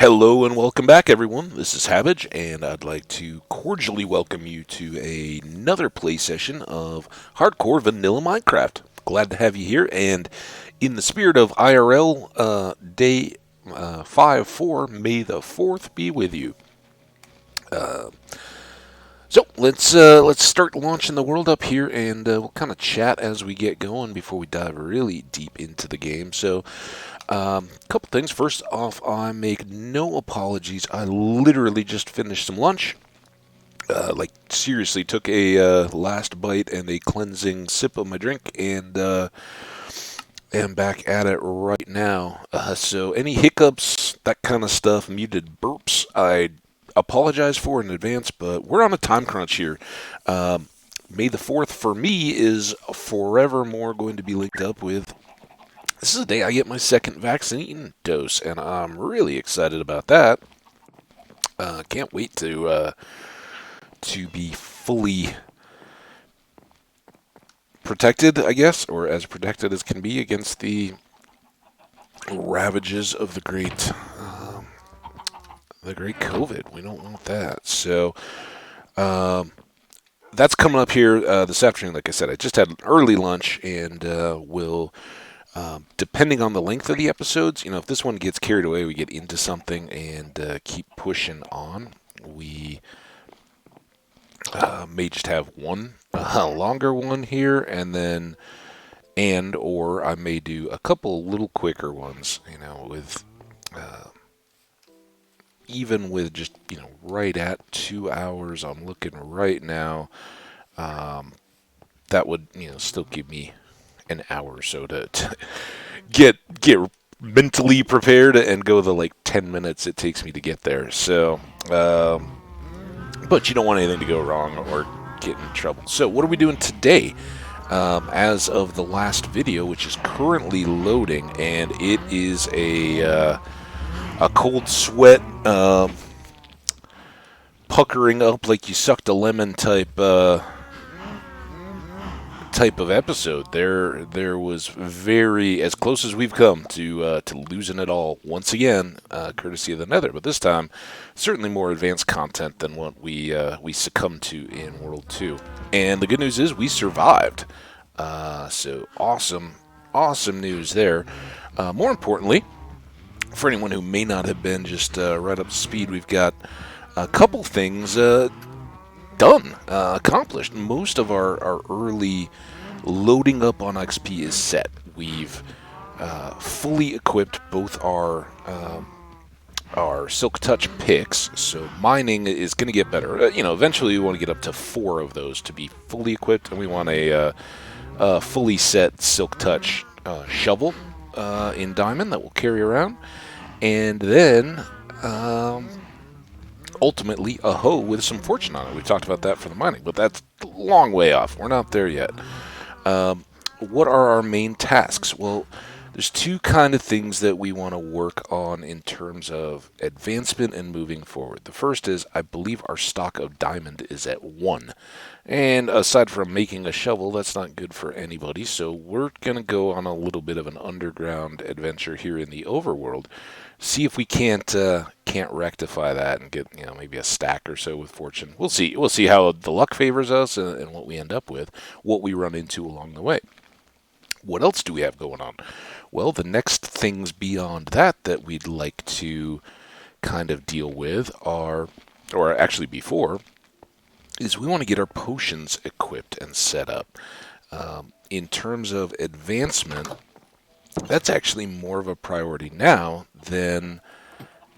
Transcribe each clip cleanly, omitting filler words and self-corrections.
Hello and welcome back, everyone. This is Hambbage, and I'd like to cordially welcome you to another play session of Hardcore Vanilla Minecraft. Glad to have you here, and in the spirit of IRL Day 5-4, may the 4th be with you. So let's start launching the world up here, and we'll kind of chat as we get going before we dive really deep into the game. So, couple things. First off, I make no apologies. I literally just finished some lunch. Seriously, took a last bite and a cleansing sip of my drink, and am back at it right now. So any hiccups, that kind of stuff, muted burps, I apologize for in advance, but we're on a time crunch here. May the 4th for me is forevermore going to be linked up with. This is the day I get my second vaccine dose, and I'm really excited about that. Can't wait to be fully protected, I guess, or as protected as can be against the ravages of the great COVID. We don't want that. So that's coming up here this afternoon. Like I said, I just had an early lunch, and will. Depending on the length of the episodes, if this one gets carried away, we get into something and keep pushing on. We may just have one longer one here, or I may do a couple little quicker ones. With even with just right at 2 hours, I'm looking right now. That would still give me an hour or so to get mentally prepared and go the 10 minutes it takes me to get there. So, but you don't want anything to go wrong or get in trouble. So what are we doing today? As of the last video, which is currently loading, and it is a cold sweat, puckering up like you sucked a lemon type of episode. There was very as close as we've come to losing it all once again, courtesy of the Nether. But this time, certainly more advanced content than what we succumbed to in World 2. And the good news is we survived. So awesome news there. More importantly, for anyone who may not have been just right up to speed, we've got a couple things done, accomplished. Most of our early loading up on XP is set. We've fully equipped both our Silk Touch picks, so mining is going to get better. Eventually we want to get up to 4 of those to be fully equipped, and we want a fully set Silk Touch shovel in diamond that we'll carry around, and then ultimately a hoe with some fortune on it. We talked about that for the mining, but that's a long way off. We're not there yet. What are our main tasks? Well, there's 2 kind of things that we want to work on in terms of advancement and moving forward. The first is, I believe our stock of diamond is at 1. And aside from making a shovel, that's not good for anybody. So we're going to go on a little bit of an underground adventure here in the overworld. See if we can't rectify that and get maybe a stack or so with fortune. We'll see. We'll see how the luck favors us and what we end up with, what we run into along the way. What else do we have going on? Well, the next things beyond that we'd like to kind of deal with are, or actually before, is we want to get our potions equipped and set up. In terms of advancement, that's actually more of a priority now than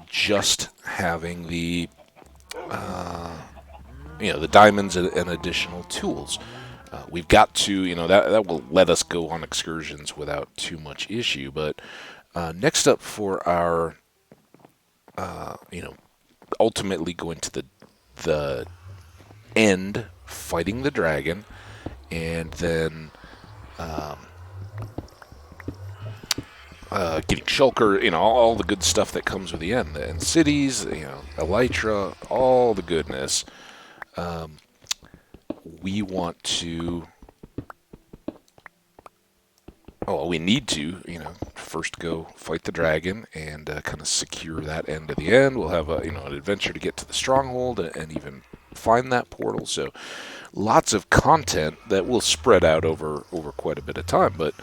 just having the diamonds and additional tools. We've got to, that will let us go on excursions without too much issue. But next up for our, ultimately going to the end, fighting the dragon, and then getting shulker, all the good stuff that comes with the end, and cities, elytra, all the goodness. We want to, we need to, first go fight the dragon and kind of secure that end to the end. We'll have an adventure to get to the stronghold and even find that portal. So lots of content that will spread out over quite a bit of time. But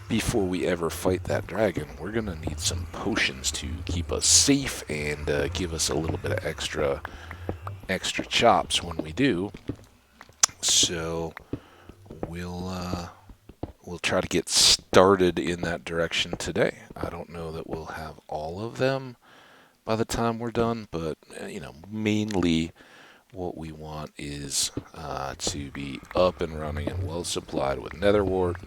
before we ever fight that dragon, we're going to need some potions to keep us safe and give us a little bit of extra chops when we do. So we'll try to get started in that direction today. I don't know that we'll have all of them by the time we're done, but mainly what we want is to be up and running and well supplied with nether wart,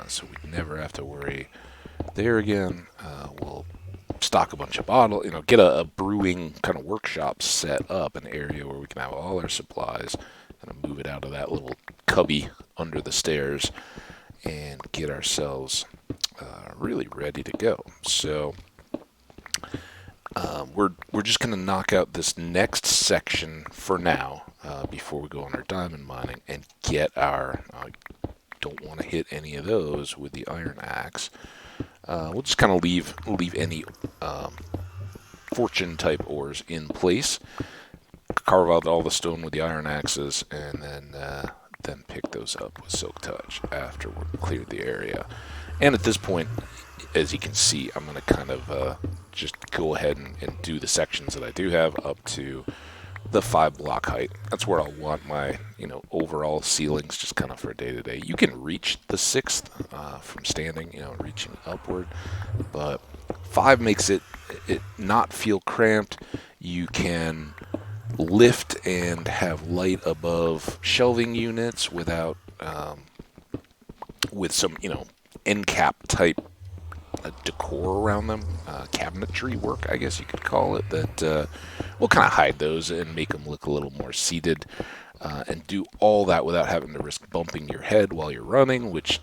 so we never have to worry there again. We'll stock a bunch of bottles, get a brewing kind of workshop set up, an area where we can have all our supplies, kind of move it out of that little cubby under the stairs, and get ourselves really ready to go. So we're just going to knock out this next section for now before we go on our diamond mining and get our. Don't want to hit any of those with the iron axe. We'll just kind of leave any fortune type ores in place. Carve out all the stone with the iron axes, and then pick those up with silk touch after we've cleared the area. And at this point, as you can see, I'm going to kind of just go ahead and do the sections that I do have up to the 5-block height. That's where I'll want my overall ceilings, just kind of for day to day. You can reach the 6th from standing, reaching upward, but 5 makes it not feel cramped. You can lift and have light above shelving units without with some end cap type decor around them, cabinetry work, I guess you could call it, that will kind of hide those and make them look a little more seated, and do all that without having to risk bumping your head while you're running, which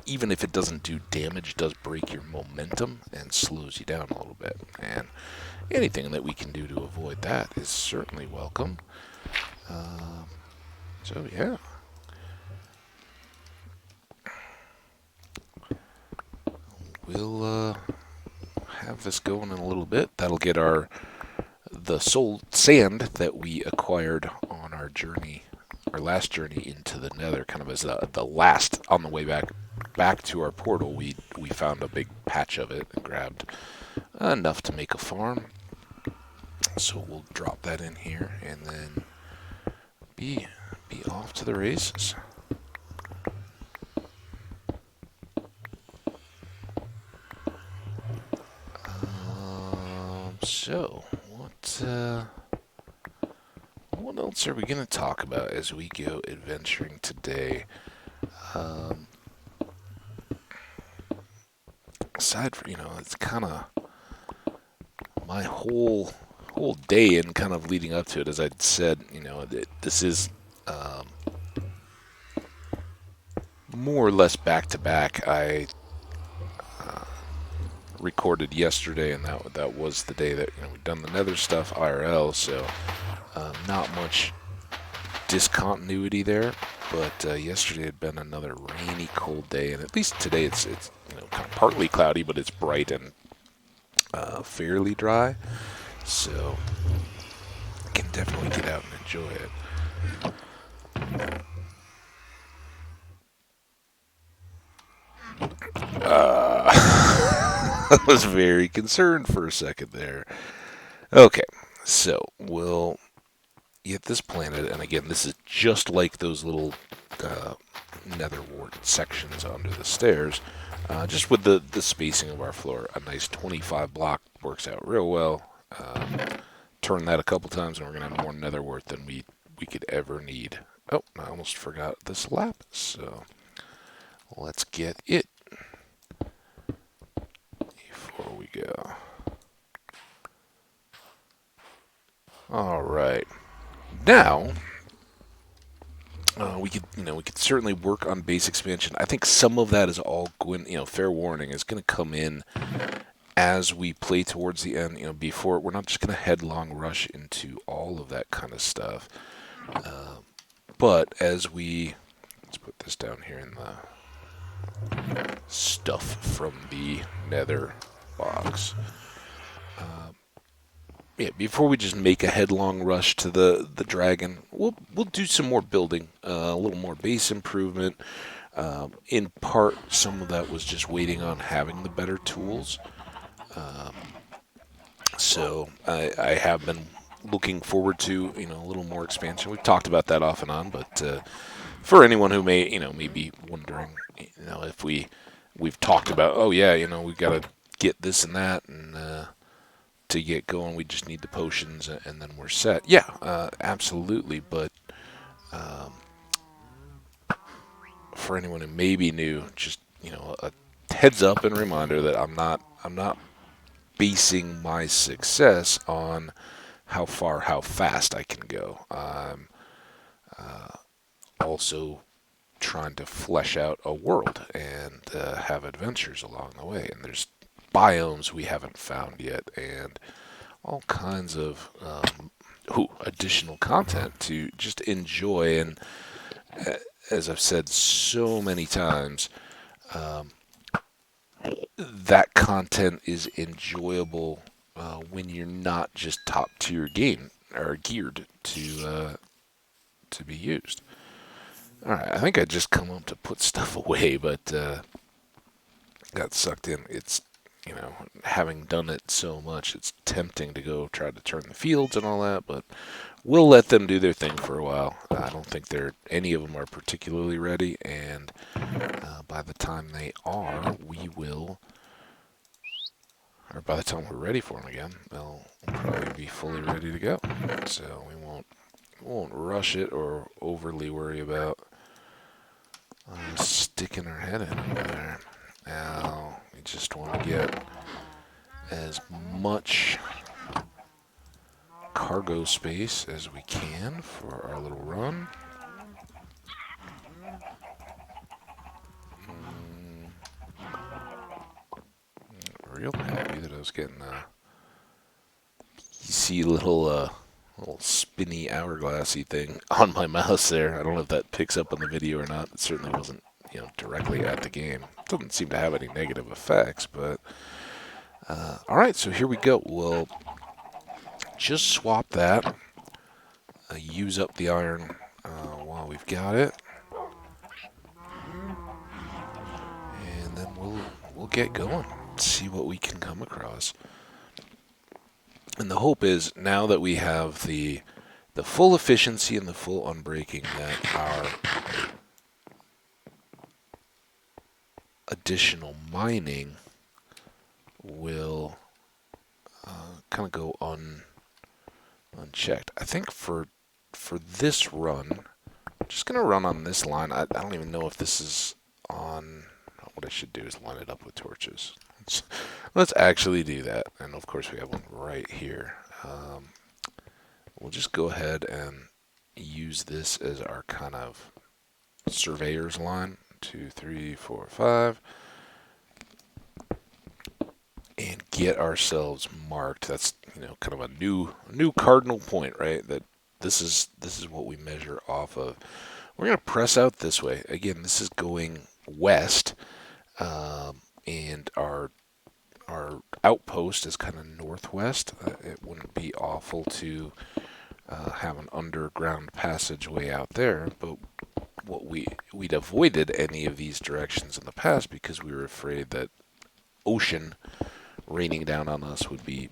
even if it doesn't do damage, does break your momentum and slows you down a little bit. And anything that we can do to avoid that is certainly welcome. So yeah. We'll have this going in a little bit. That'll get the soul sand that we acquired on our last journey into the Nether, kind of as the last on the way back to our portal. We found a big patch of it and grabbed enough to make a farm. So we'll drop that in here and then be off to the races. So, what else are we going to talk about as we go adventuring today? Aside from, it's kind of my whole day and kind of leading up to it, as I'd said, this is more or less back to back. I recorded yesterday, and that was the day that we've done the Nether stuff IRL, so not much discontinuity there. But yesterday had been another rainy, cold day, and at least today it's kind of partly cloudy, but it's bright and fairly dry, so I can definitely get out and enjoy it. I was very concerned for a second there. Okay, so we'll get this planted, and again, this is just like those little nether wart sections under the stairs, just with the spacing of our floor. A nice 25 block works out real well. Turn that a couple times, and we're going to have more nether wart than we could ever need. Oh, I almost forgot this lapis, so let's get it before we go. All right. Now, we could certainly work on base expansion. I think some of that is all going, fair warning, is going to come in as we play towards the end. Before, we're not just going to headlong rush into all of that kind of stuff. But as let's put this down here in the stuff from the Nether box. Yeah, before we just make a headlong rush to the dragon, we'll do some more building, a little more base improvement. In part, some of that was just waiting on having the better tools. So I have been looking forward to a little more expansion. We've talked about that off and on, but for anyone who may be wondering, if we've talked about, oh yeah, we've got to get this and that, and to get going, we just need the potions, and then we're set. Yeah, absolutely. But for anyone who may be new, just a heads up and reminder that I'm not basing my success on how far, how fast I can go. I'm also trying to flesh out a world and have adventures along the way. And there's biomes we haven't found yet, and all kinds of additional content to just enjoy. And as I've said so many times, that content is enjoyable when you're not just top tier game or geared to be used. All right, I think I just come up to put stuff away, but got sucked in. It's having done it so much, it's tempting to go try to turn the fields and all that, but we'll let them do their thing for a while. I don't think any of them are particularly ready, and by the time they are, or by the time we're ready for them again, they'll probably be fully ready to go. So we won't rush it or overly worry about sticking our head in over there. Now we just want to get as much cargo space as we can for our little run. Real happy that I was getting you see little spinny hourglassy thing on my mouse there. I don't know if that picks up on the video or not. It certainly wasn't directly at the game. It doesn't seem to have any negative effects, but all right, so here we go. We'll just swap that, use up the iron while we've got it, and then we'll get going, see what we can come across. And the hope is, now that we have the full efficiency and the full unbreaking, that our additional mining will kind of go unchecked. I think for this run, I'm just going to run on this line. I don't even know if this is on. What I should do is line it up with torches. Let's actually do that. And of course we have one right here. We'll just go ahead and use this as our kind of surveyor's line. 2, 3, 4, 5. And get ourselves marked. That's kind of a new cardinal point, right? That this is what we measure off of. We're going to press out this way. Again, this is going west, and our outpost is kind of northwest. It wouldn't be awful to have an underground passageway out there, but we'd avoided any of these directions in the past because we were afraid that ocean raining down on us would be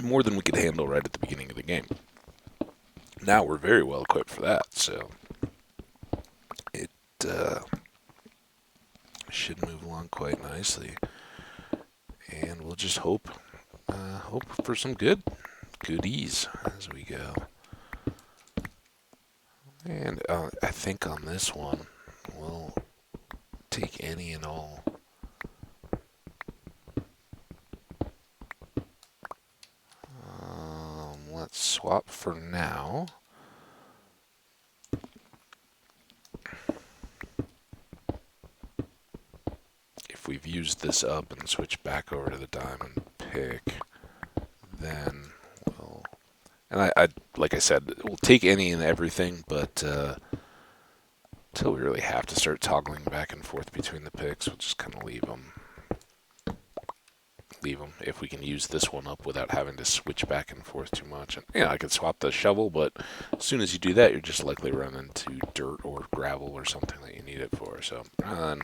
more than we could handle right at the beginning of the game. Now we're very well equipped for that, so it should move along quite nicely. And we'll just hope for some goodies as we go. And I think on this one, we'll take any and all. Let's swap for now. If we've used this up and switch back over to the diamond pick, then we'll... And I like I said, we'll take any and everything, but until we really have to start toggling back and forth between the picks. We'll just kind of leave them. If we can use this one up without having to switch back and forth too much. And I could swap the shovel, but as soon as you do that, you're just likely to run into dirt or gravel or something that you need it for. So rather than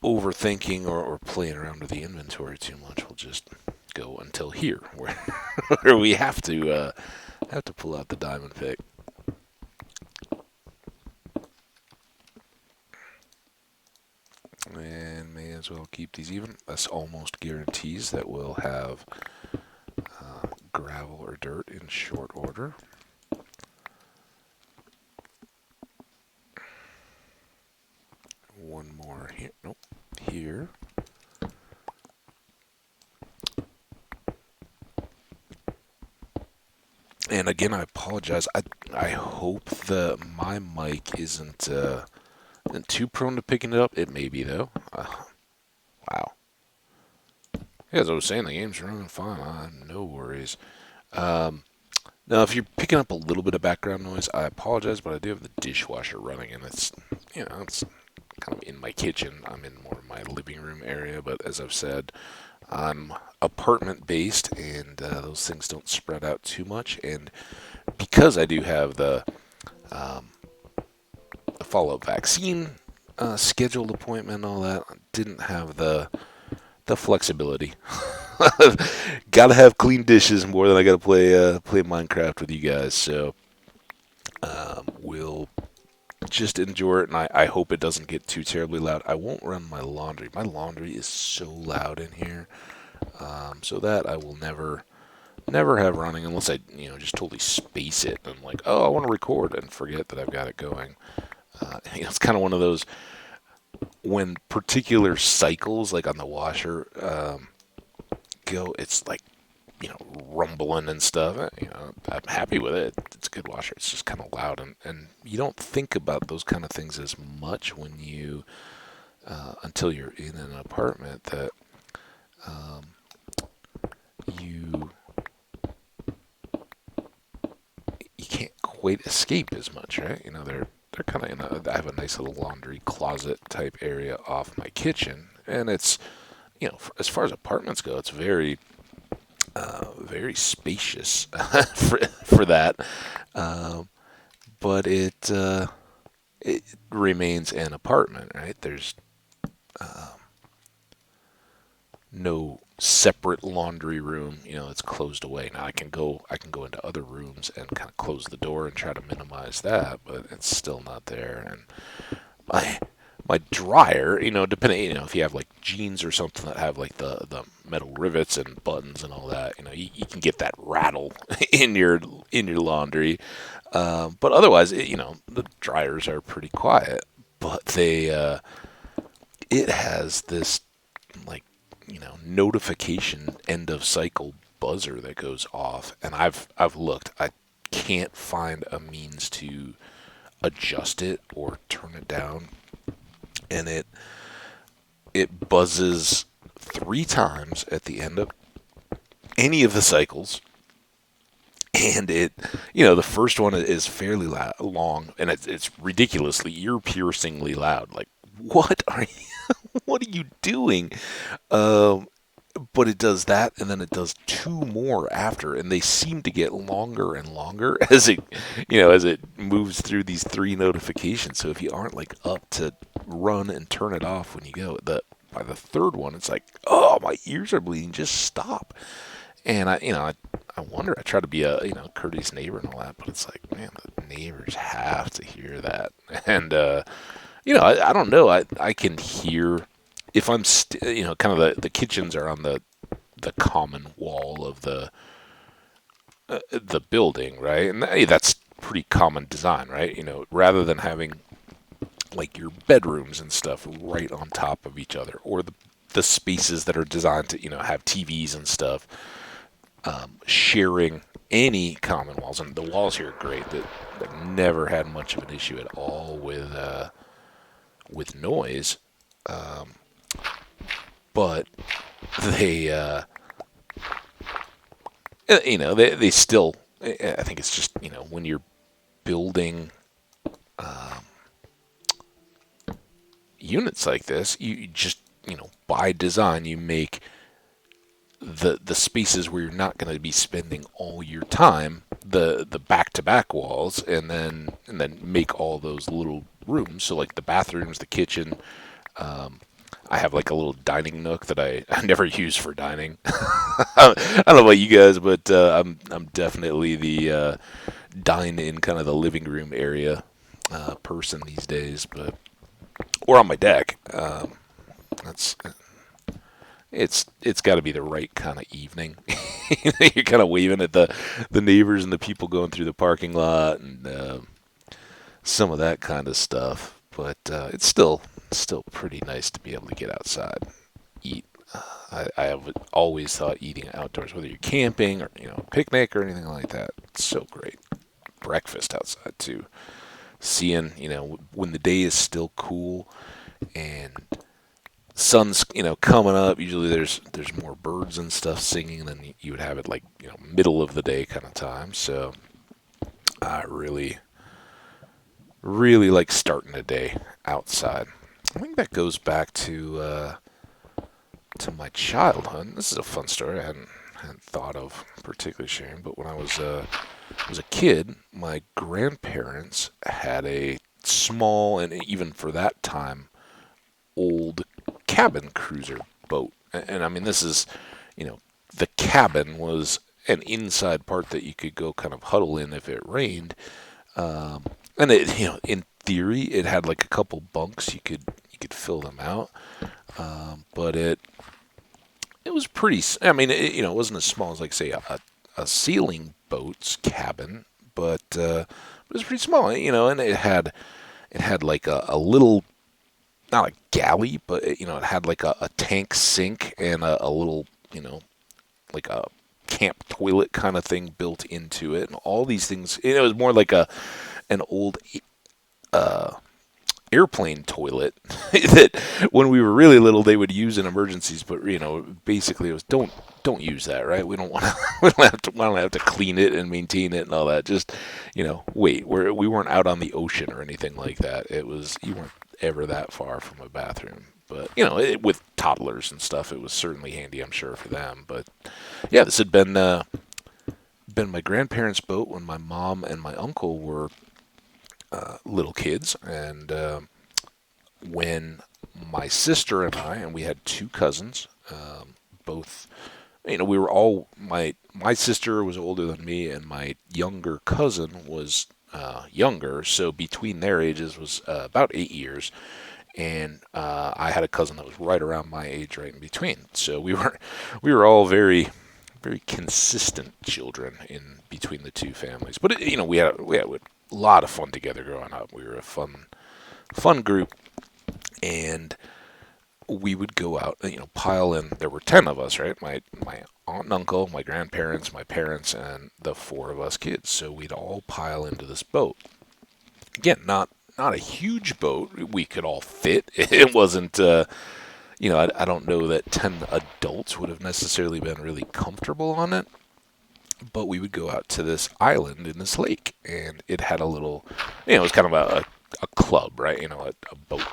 overthinking or playing around with the inventory too much, we'll just go until here, where we have to pull out the diamond pick. And may as well keep these even. This almost guarantees that we'll have gravel or dirt in short order. One more here. Nope. Here. And again, I apologize. I hope that my mic isn't too prone to picking it up. It may be, though. Wow. Yeah, as I was saying, the game's running fine. No worries. Now, if you're picking up a little bit of background noise, I apologize, but I do have the dishwasher running, and it's kind of in my kitchen. I'm in more of my living room area, but as I've said, I'm apartment-based, and those things don't spread out too much. And because I do have the follow-up vaccine scheduled appointment and all that, I didn't have the flexibility. Gotta have clean dishes more than I gotta play Minecraft with you guys. So we'll just endure it, and I hope it doesn't get too terribly loud. I won't run my laundry. My laundry is so loud in here, so that I will never have running unless I just totally space it and like, oh, I want to record and forget that I've got it going. It's kind of one of those when particular cycles like on the washer go, it's like rumbling and stuff. I'm happy with it. It's a good washer. It's just kind of loud, and you don't think about those kind of things as much when you until you're in an apartment that you can't quite escape as much, right? They're kind of I have a nice little laundry closet type area off my kitchen, and it's as far as apartments go, it's very spacious for that, but it remains an apartment, right? There's no separate laundry room, it's closed away. Now I can go into other rooms and kind of close the door and try to minimize that, but it's still not there. And my dryer, depending, if you have like jeans or something that have like the metal rivets and buttons and all that, you can get that rattle in your laundry. But otherwise, the dryers are pretty quiet. But it has this like notification end of cycle buzzer that goes off, and I've looked. I can't find a means to adjust it or turn it down. And it buzzes 3 times at the end of any of the cycles, and the first one is fairly long, and it's ridiculously ear-piercingly loud. Like, what are you doing? But it does that, and then it does 2 more after, and they seem to get longer and longer as it moves through these 3 notifications. So if you aren't like up to run and turn it off when you go, by the 3rd one, it's like, oh, my ears are bleeding, just stop. And I wonder. I try to be a courteous neighbor and all that, but it's like, man, the neighbors have to hear that, and I don't know. I can hear. If I'm, kind of the kitchens are on the common wall of the building, right? And that's pretty common design, right? Rather than having like your bedrooms and stuff right on top of each other, or the spaces that are designed to have TVs and stuff sharing any common walls. And the walls here are great. That never had much of an issue at all with noise. But they, they still, I think it's just, when you're building units like this, you just, by design, you make the spaces where you're not going to be spending all your time, the back-to-back walls, and then make all those little rooms. So like the bathrooms, the kitchen. I have like a little dining nook that I never use for dining. I don't know about you guys, but I'm definitely the dine in kind of the living room area person these days, but or on my deck. That's it's got to be the right kind of evening. You're kind of waving at the neighbors and the people going through the parking lot and some of that kind of stuff. But it's still pretty nice to be able to get outside, eat. I have always thought eating outdoors, whether you're camping or picnic or anything like that, it's so great. Breakfast outside too. Seeing when the day is still cool and sun's coming up. Usually there's more birds and stuff singing than you would have it like middle of the day kind of time. So I really like starting a day outside. I think that goes back to my childhood. This is a fun story I hadn't thought of particularly sharing, but when I was a kid, my grandparents had a small, and even for that time, old cabin cruiser boat. And I mean, this is, the cabin was an inside part that you could go kind of huddle in if it rained. And it, in theory, it had like a couple bunks. You could fill them out. But it was pretty. I mean, it wasn't as small as like say a sailing boat's cabin, but it was pretty small. And it had like a little, not a galley, but it had like a tank sink and a little, like a camp toilet kind of thing built into it, and all these things. It was more like an old airplane toilet that when we were really little they would use in emergencies. But basically it was don't use that, right? We don't want to. We don't have to clean it and maintain it and all that. Just wait. We weren't out on the ocean or anything like that. It was you weren't ever that far from a bathroom. But with toddlers and stuff, it was certainly handy, I'm sure, for them. But yeah, this had been my grandparents' boat when my mom and my uncle were little kids, and when my sister and we had two cousins, both, we were all, my sister was older than me, and my younger cousin was younger, so between their ages was about 8 years, and I had a cousin that was right around my age, right in between. So we were all very, very consistent children in between the two families. But we had a lot of fun together growing up. We were a fun group, and we would go out, pile in. There were 10 of us, right? My aunt and uncle, my grandparents, my parents, and the 4 of us kids. So we'd all pile into this boat. Again, not a huge boat. We could all fit. It wasn't, I don't know that 10 adults would have necessarily been really comfortable on it. But we would go out to this island in this lake, and it had a little, it was kind of a club, right? A boat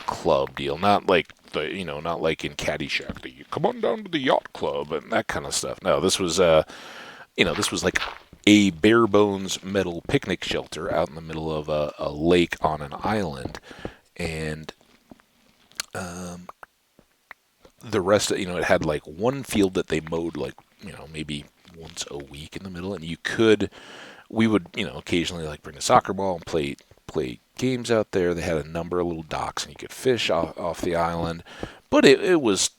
club deal. Not like not like in Caddyshack, you come on down to the yacht club and that kind of stuff. No, this was, this was like a bare bones metal picnic shelter out in the middle of a lake on an island, and the rest, it had like one field that they mowed like, maybe once a week in the middle, and we would, occasionally like bring a soccer ball and play games out there. They had a number of little docks, and you could fish off the island, but it was,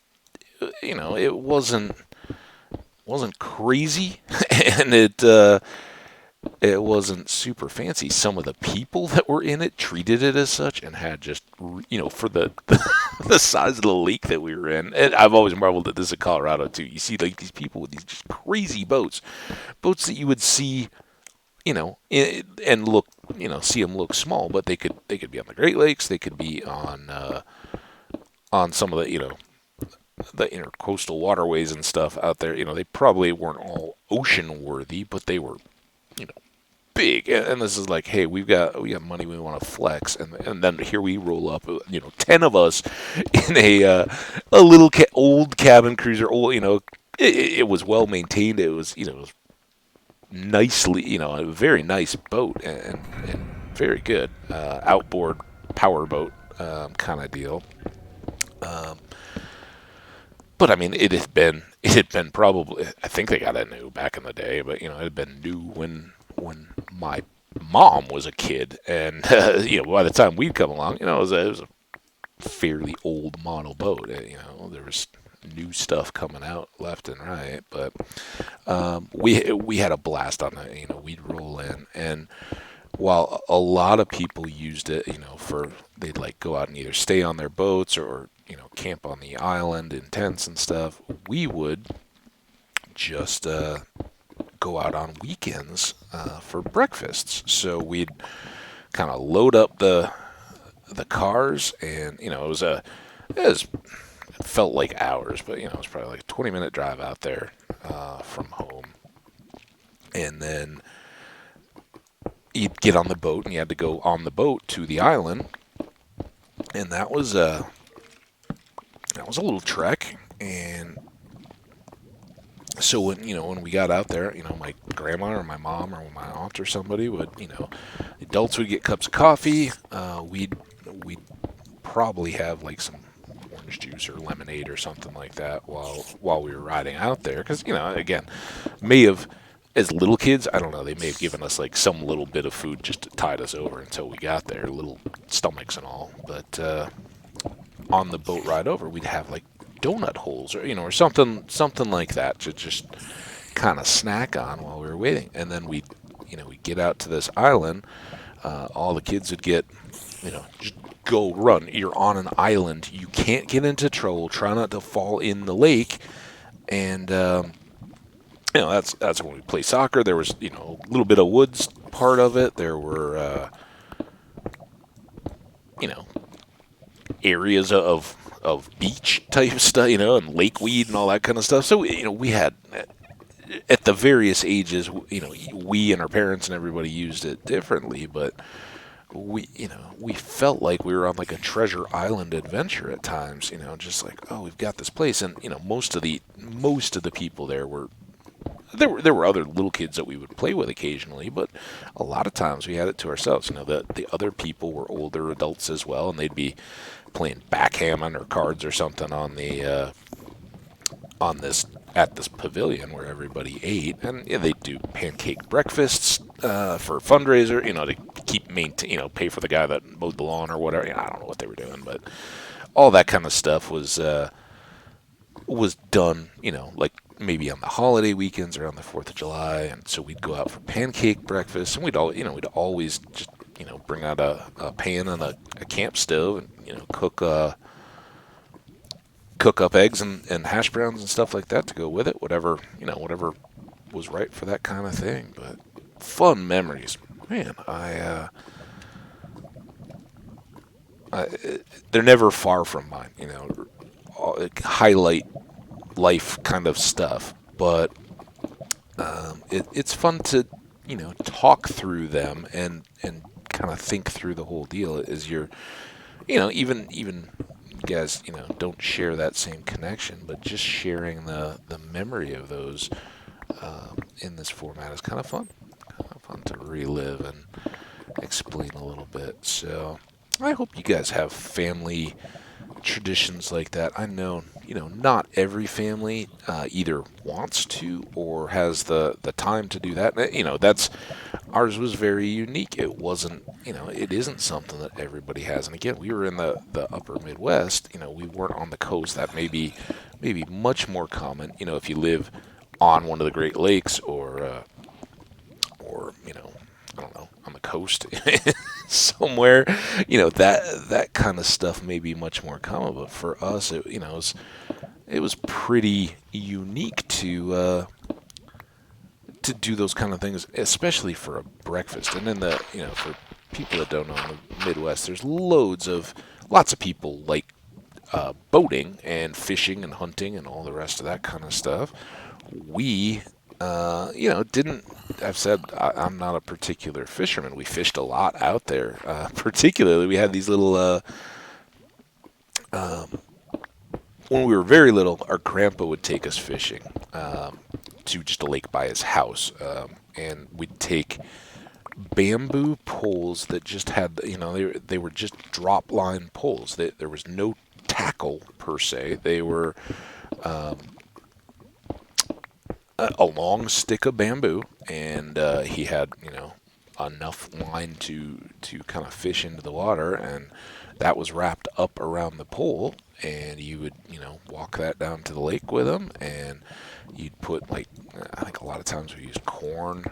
it wasn't crazy, and it wasn't super fancy. Some of the people that were in it treated it as such, and had just, for the the size of the lake that we were in. And I've always marveled at this in Colorado too. You see like these people with these just crazy boats that you would see, and look, see them look small, but they could be on the Great Lakes. They could be on some of the intercoastal waterways and stuff out there. They probably weren't all ocean worthy, but they were, big, and this is like, hey, we got money, we want to flex, and then here we roll up, 10 of us in a little old cabin cruiser, old, it was well maintained, it was it was nicely, a very nice boat, and very good outboard power boat kind of deal. Um, but I mean, it had been probably, I think they got it new back in the day, but it had been new when my mom was a kid, and by the time we'd come along, it was a fairly old model boat. There was new stuff coming out left and right, but we had a blast on it. We'd roll in, and while a lot of people used it, they'd like go out and either stay on their boats or camp on the island in tents and stuff, we would just go out on weekends for breakfasts. So we'd kind of load up the cars, and it felt like hours, but it was probably like a 20-minute drive out there from home, and then you'd get on the boat, and you had to go on the boat to the island, and that was a little trek. And so when we got out there, my grandma or my mom or my aunt or somebody would, the adults would get cups of coffee. We'd probably have like some orange juice or lemonade or something like that while we were riding out there, because again, may have, as little kids, I don't know, they may have given us like some little bit of food just to tide us over until we got there, little stomachs and all. But on the boat ride over, we'd have like donut holes or something like that to just kind of snack on while we were waiting. And then we'd get out to this island. All the kids would get, just go run. You're on an island. You can't get into trouble. Try not to fall in the lake. And that's when we play soccer. There was a little bit of woods part of it. There were areas of beach type stuff, and lake weed and all that kind of stuff. So we had, at the various ages, we and our parents and everybody used it differently, but we felt like we were on like a treasure island adventure at times. Just like, oh, we've got this place, and most of the people there were. There were other little kids that we would play with occasionally, but a lot of times we had it to ourselves. The other people were older adults as well, and they'd be playing backgammon or cards or something on this pavilion where everybody ate, and they'd do pancake breakfasts for a fundraiser, to keep pay for the guy that mowed the lawn or whatever. I don't know what they were doing, but all that kind of stuff was done, like maybe on the holiday weekends around the 4th of July, and so we'd go out for pancake breakfast, and we'd always just bring out a pan and a camp stove, and cook up eggs and hash browns and stuff like that to go with it, whatever was right for that kind of thing. But fun memories, man. They're never far from mine, highlight life kind of stuff, but it's fun to talk through them and kind of think through the whole deal as you're even you guys don't share that same connection, but just sharing the memory of those in this format is kind of fun to relive and explain a little bit. So I hope you guys have family traditions like that. I know, not every family either wants to or has the time to do that. That's, ours was very unique. It wasn't, it isn't something that everybody has. And again, we were in the upper Midwest. We weren't on the coast. That may be much more common. If you live on one of the Great Lakes or I don't know, on the coast somewhere, that kind of stuff may be much more common. But for us, it was pretty unique to do those kind of things, especially for a breakfast. And then for people that don't know, in the Midwest, there's lots of people like boating and fishing and hunting and all the rest of that kind of stuff. We didn't. I've said I'm not a particular fisherman. We fished a lot out there. Particularly, we had these little. When we were very little, our grandpa would take us fishing to just a lake by his house, and we'd take bamboo poles that just had, they were just drop line poles. There was no tackle per se. They were a long stick of bamboo, and he had, enough line to kind of fish into the water, and that was wrapped up around the pole, and you would, walk that down to the lake with him, and you'd put, like, I think a lot of times we used corn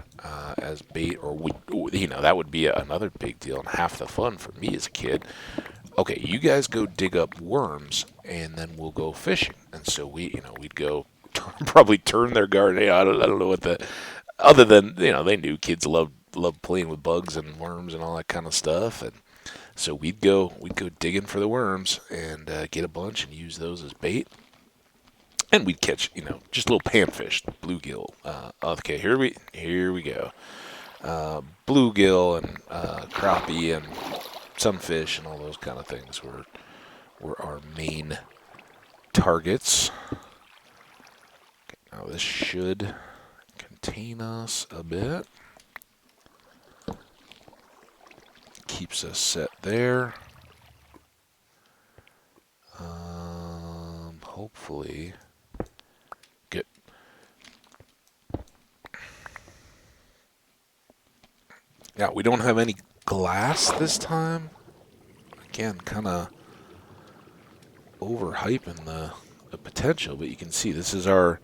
as bait, or that would be another big deal, and half the fun for me as a kid. Okay, you guys go dig up worms, and then we'll go fishing. And so we'd go probably turn their garden. I don't know what other than, they knew kids loved playing with bugs and worms and all that kind of stuff. And so we'd go digging for the worms and get a bunch and use those as bait. And we'd catch, just little panfish, bluegill. Okay, here we go. Bluegill and crappie and sunfish and all those kind of things were our main targets. Okay, now this should contain us a bit. Keeps us set there. Hopefully get. Yeah, we don't have any glass this time. Again, kind of overhyping the potential, but you can see this is our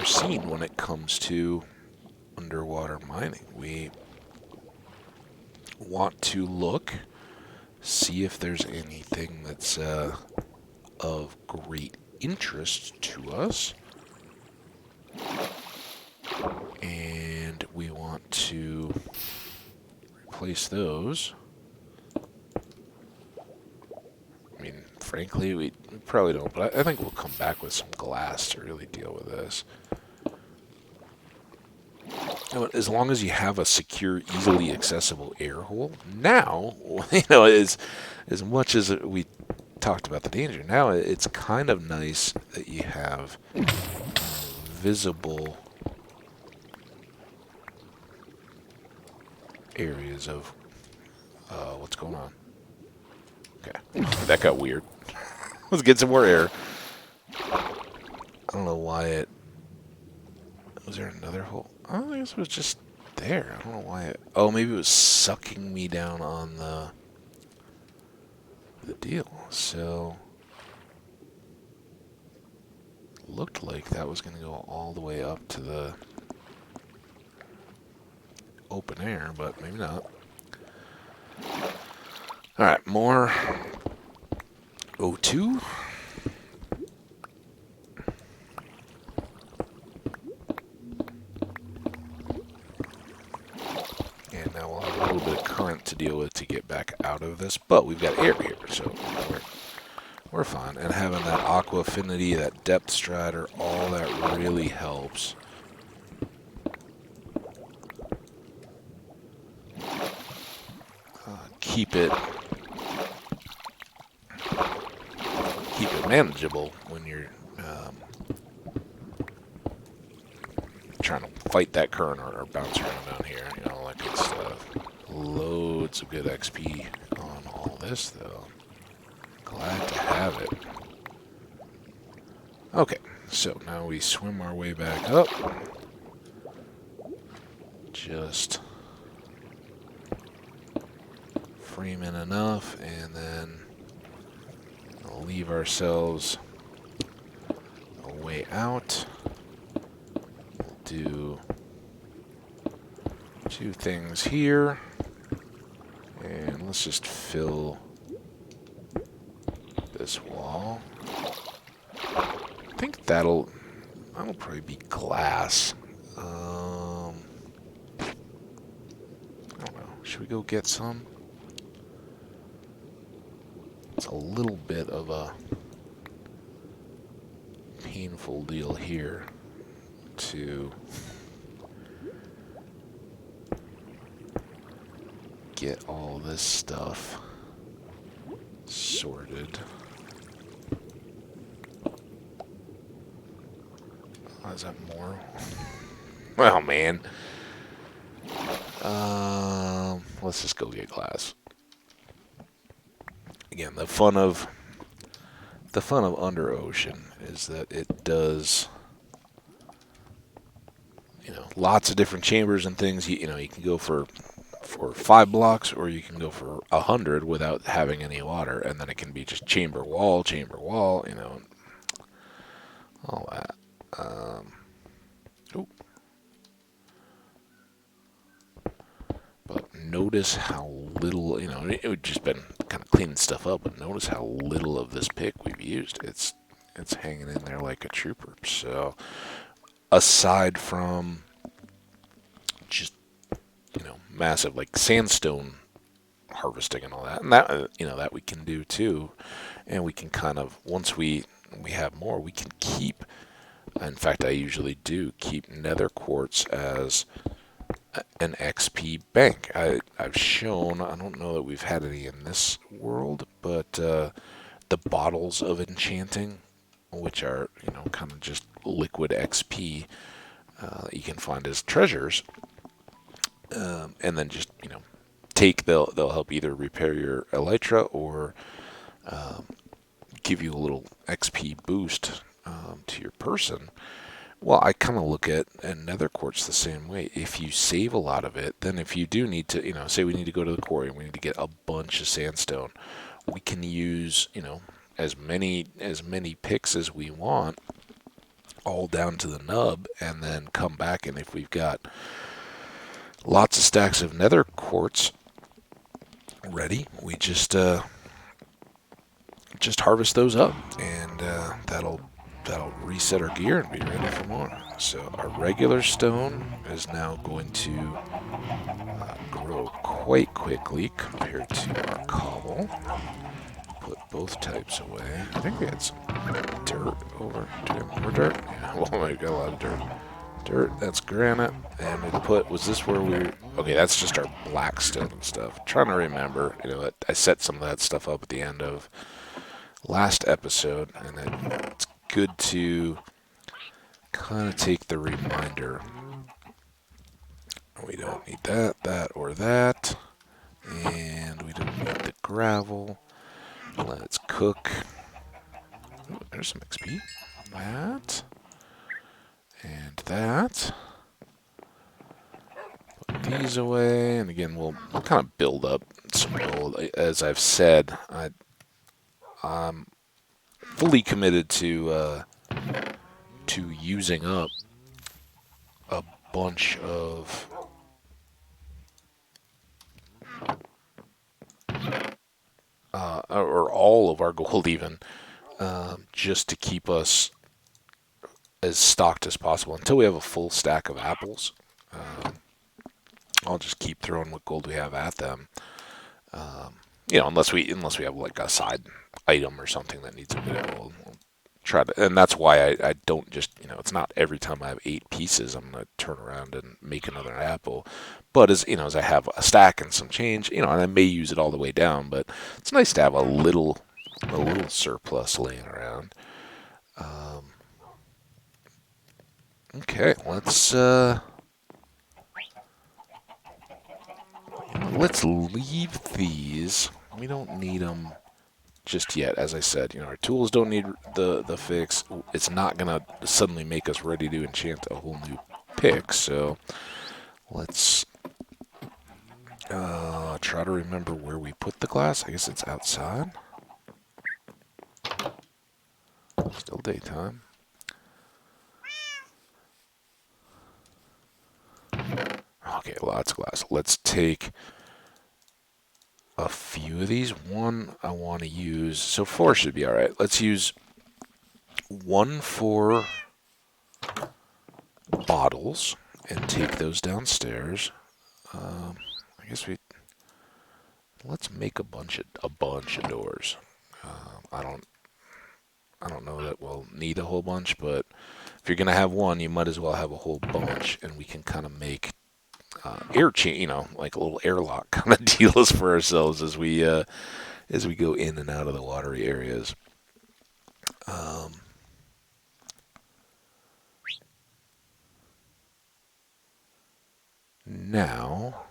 scene when it comes to underwater mining. We want to see if there's anything that's of great interest to us, and we want to replace those. I mean, frankly, we probably don't, but I think we'll come back with some glass to really deal with this. As long as you have a secure, easily accessible air hole, now, as much as we talked about the danger, now it's kind of nice that you have visible areas of what's going on. Okay, that got weird. Let's get some more air. I don't know why it... Was there another hole? Oh, I guess it was just there. I don't know why it... Oh, maybe it was sucking me down on the deal. So... Looked like that was going to go all the way up to the open air, but maybe not. Alright, more O2. And now we'll have a little bit of current to deal with to get back out of this, but we've got air here, so we're fine. And having that aqua affinity, that depth strider, all that really helps. Keep it manageable when you're trying to fight that current or bounce around down here, all that good stuff. Loads of good XP on all this, though. Glad to have it. Okay, so now we swim our way back up. Just frame in enough, and then we'll leave ourselves a way out. We'll do 2 things here, and let's just fill this wall. I think that'll probably be glass. I don't know. Should we go get some? a little bit of a painful deal here to get all this stuff sorted. Oh, is that more? Well, man. Let's just go get glass. Again, the fun of Under Ocean is that it does, lots of different chambers and things. You can go for 5 blocks, or you can go for 100 without having any water, and then it can be just chamber wall, all that. But notice how little, we've just been kind of cleaning stuff up, but notice how little of this pick we've used. It's hanging in there like a trooper. So, aside from just, massive, like, sandstone harvesting and all that, and that we can do too, and we can kind of, once we have more, we can keep, in fact, I usually do keep nether quartz as an XP bank. I've shown, I don't know that we've had any in this world, but the bottles of enchanting, which are, kind of just liquid XP that you can find as treasures, and then just, they'll help either repair your elytra or give you a little XP boost to your person. Well, I kind of look at nether quartz the same way. If you save a lot of it, then if you do need to, say we need to go to the quarry and we need to get a bunch of sandstone, we can use, as many picks as we want, all down to the nub, and then come back, and if we've got lots of stacks of nether quartz ready, we just harvest those up, and that'll reset our gear and be ready for more. So our regular stone is now going to grow quite quickly compared to our cobble. Put both types away. I think we had some dirt over. Do we have more dirt? Yeah, well, we got a lot of dirt. Dirt, that's granite. And was this where we... Okay, that's just our black stone and stuff. I'm trying to remember, I set some of that stuff up at the end of last episode, and it's good to kind of take the reminder. We don't need that, or that. And we don't need the gravel. Let's cook. Ooh, there's some XP. That. And that. Put these away. And again, we'll kind of build up some gold. As I've said, I'm fully committed to using up a bunch of or all of our gold even, just to keep us as stocked as possible until we have a full stack of apples. I'll just keep throwing what gold we have at them. Unless we have like a side item or something that needs a bit of gold. We'll try to, and that's why I don't just, it's not every time I have 8 pieces I'm going to turn around and make another apple. But as I have a stack and some change, and I may use it all the way down, but it's nice to have a little surplus laying around. Okay, let's leave these. We don't need them just yet. As I said, our tools don't need the fix. It's not going to suddenly make us ready to enchant a whole new pick, so let's try to remember where we put the glass. I guess it's outside. Still daytime. Okay, lots of glass. Let's take a few of these. One I want to use, so 4 should be alright. Let's use 1 for bottles and take those downstairs. I guess let's make a bunch of doors. I don't know that we'll need a whole bunch, but if you're gonna have one, you might as well have a whole bunch, and we can kind of make air chain, like a little airlock kind of deals for ourselves as we go in and out of the watery areas. Um, Now,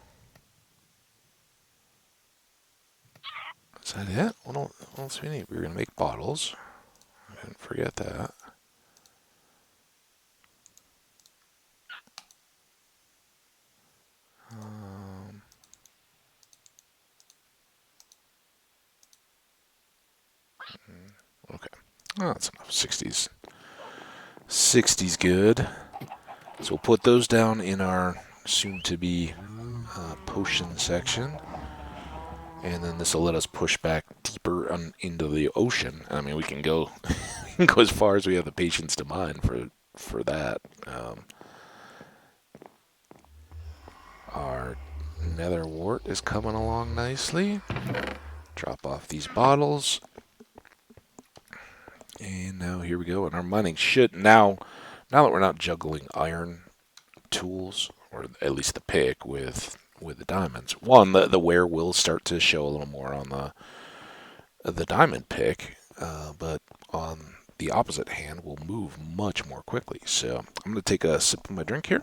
is that it? What else do we need? We're gonna make bottles. I didn't forget that. Um, okay. Oh, that's enough. 60's good. So we'll put those down in our soon-to-be potion section. And then this will let us push back deeper into the ocean. I mean, we can go go as far as we have the patience to mine for that. Our nether wart is coming along nicely. Drop off these bottles. And now here we go. And our mining should now that we're not juggling iron tools, or at least the pick with the diamonds. One, the wear will start to show a little more on the diamond pick, but on the opposite hand will move much more quickly. So I'm going to take a sip of my drink here.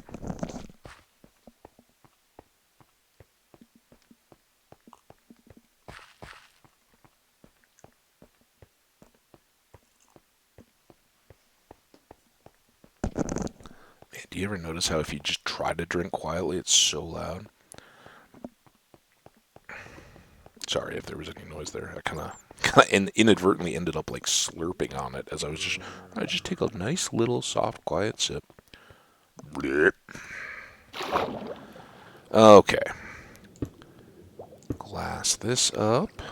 Man, do you ever notice how if you just try to drink quietly, it's so loud? Sorry if there was any noise there. I kind of inadvertently ended up like slurping on it as I just take a nice little soft quiet sip. Okay. Glass this up.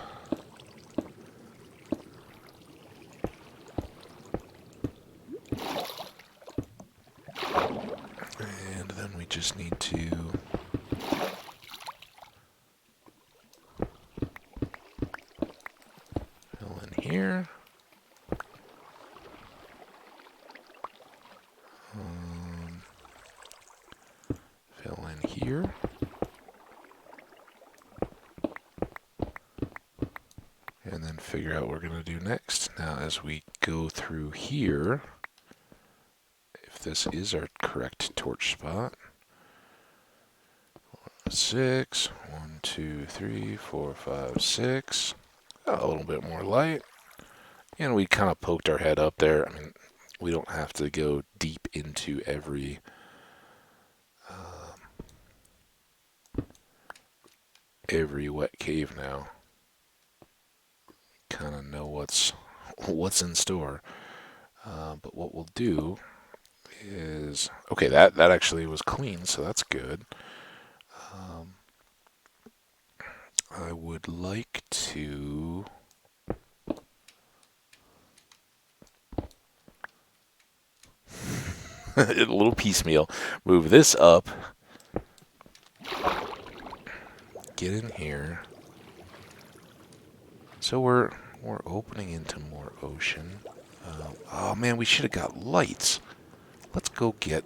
And then we just need to fill in here. Fill in here. And then figure out what we're going to do next. Now, as we go through here, if this is our correct torch spot, 6, 1, 2, 3, 4, 5, 6. A little bit more light. And we kind of poked our head up there. I mean, we don't have to go deep into every wet cave now. Kind of know what's in store. But what we'll do is, okay, that actually was clean, so that's good. I would like to a little piecemeal move this up, get in here. So we're opening into more ocean. Oh man, we should have got lights. Let's go get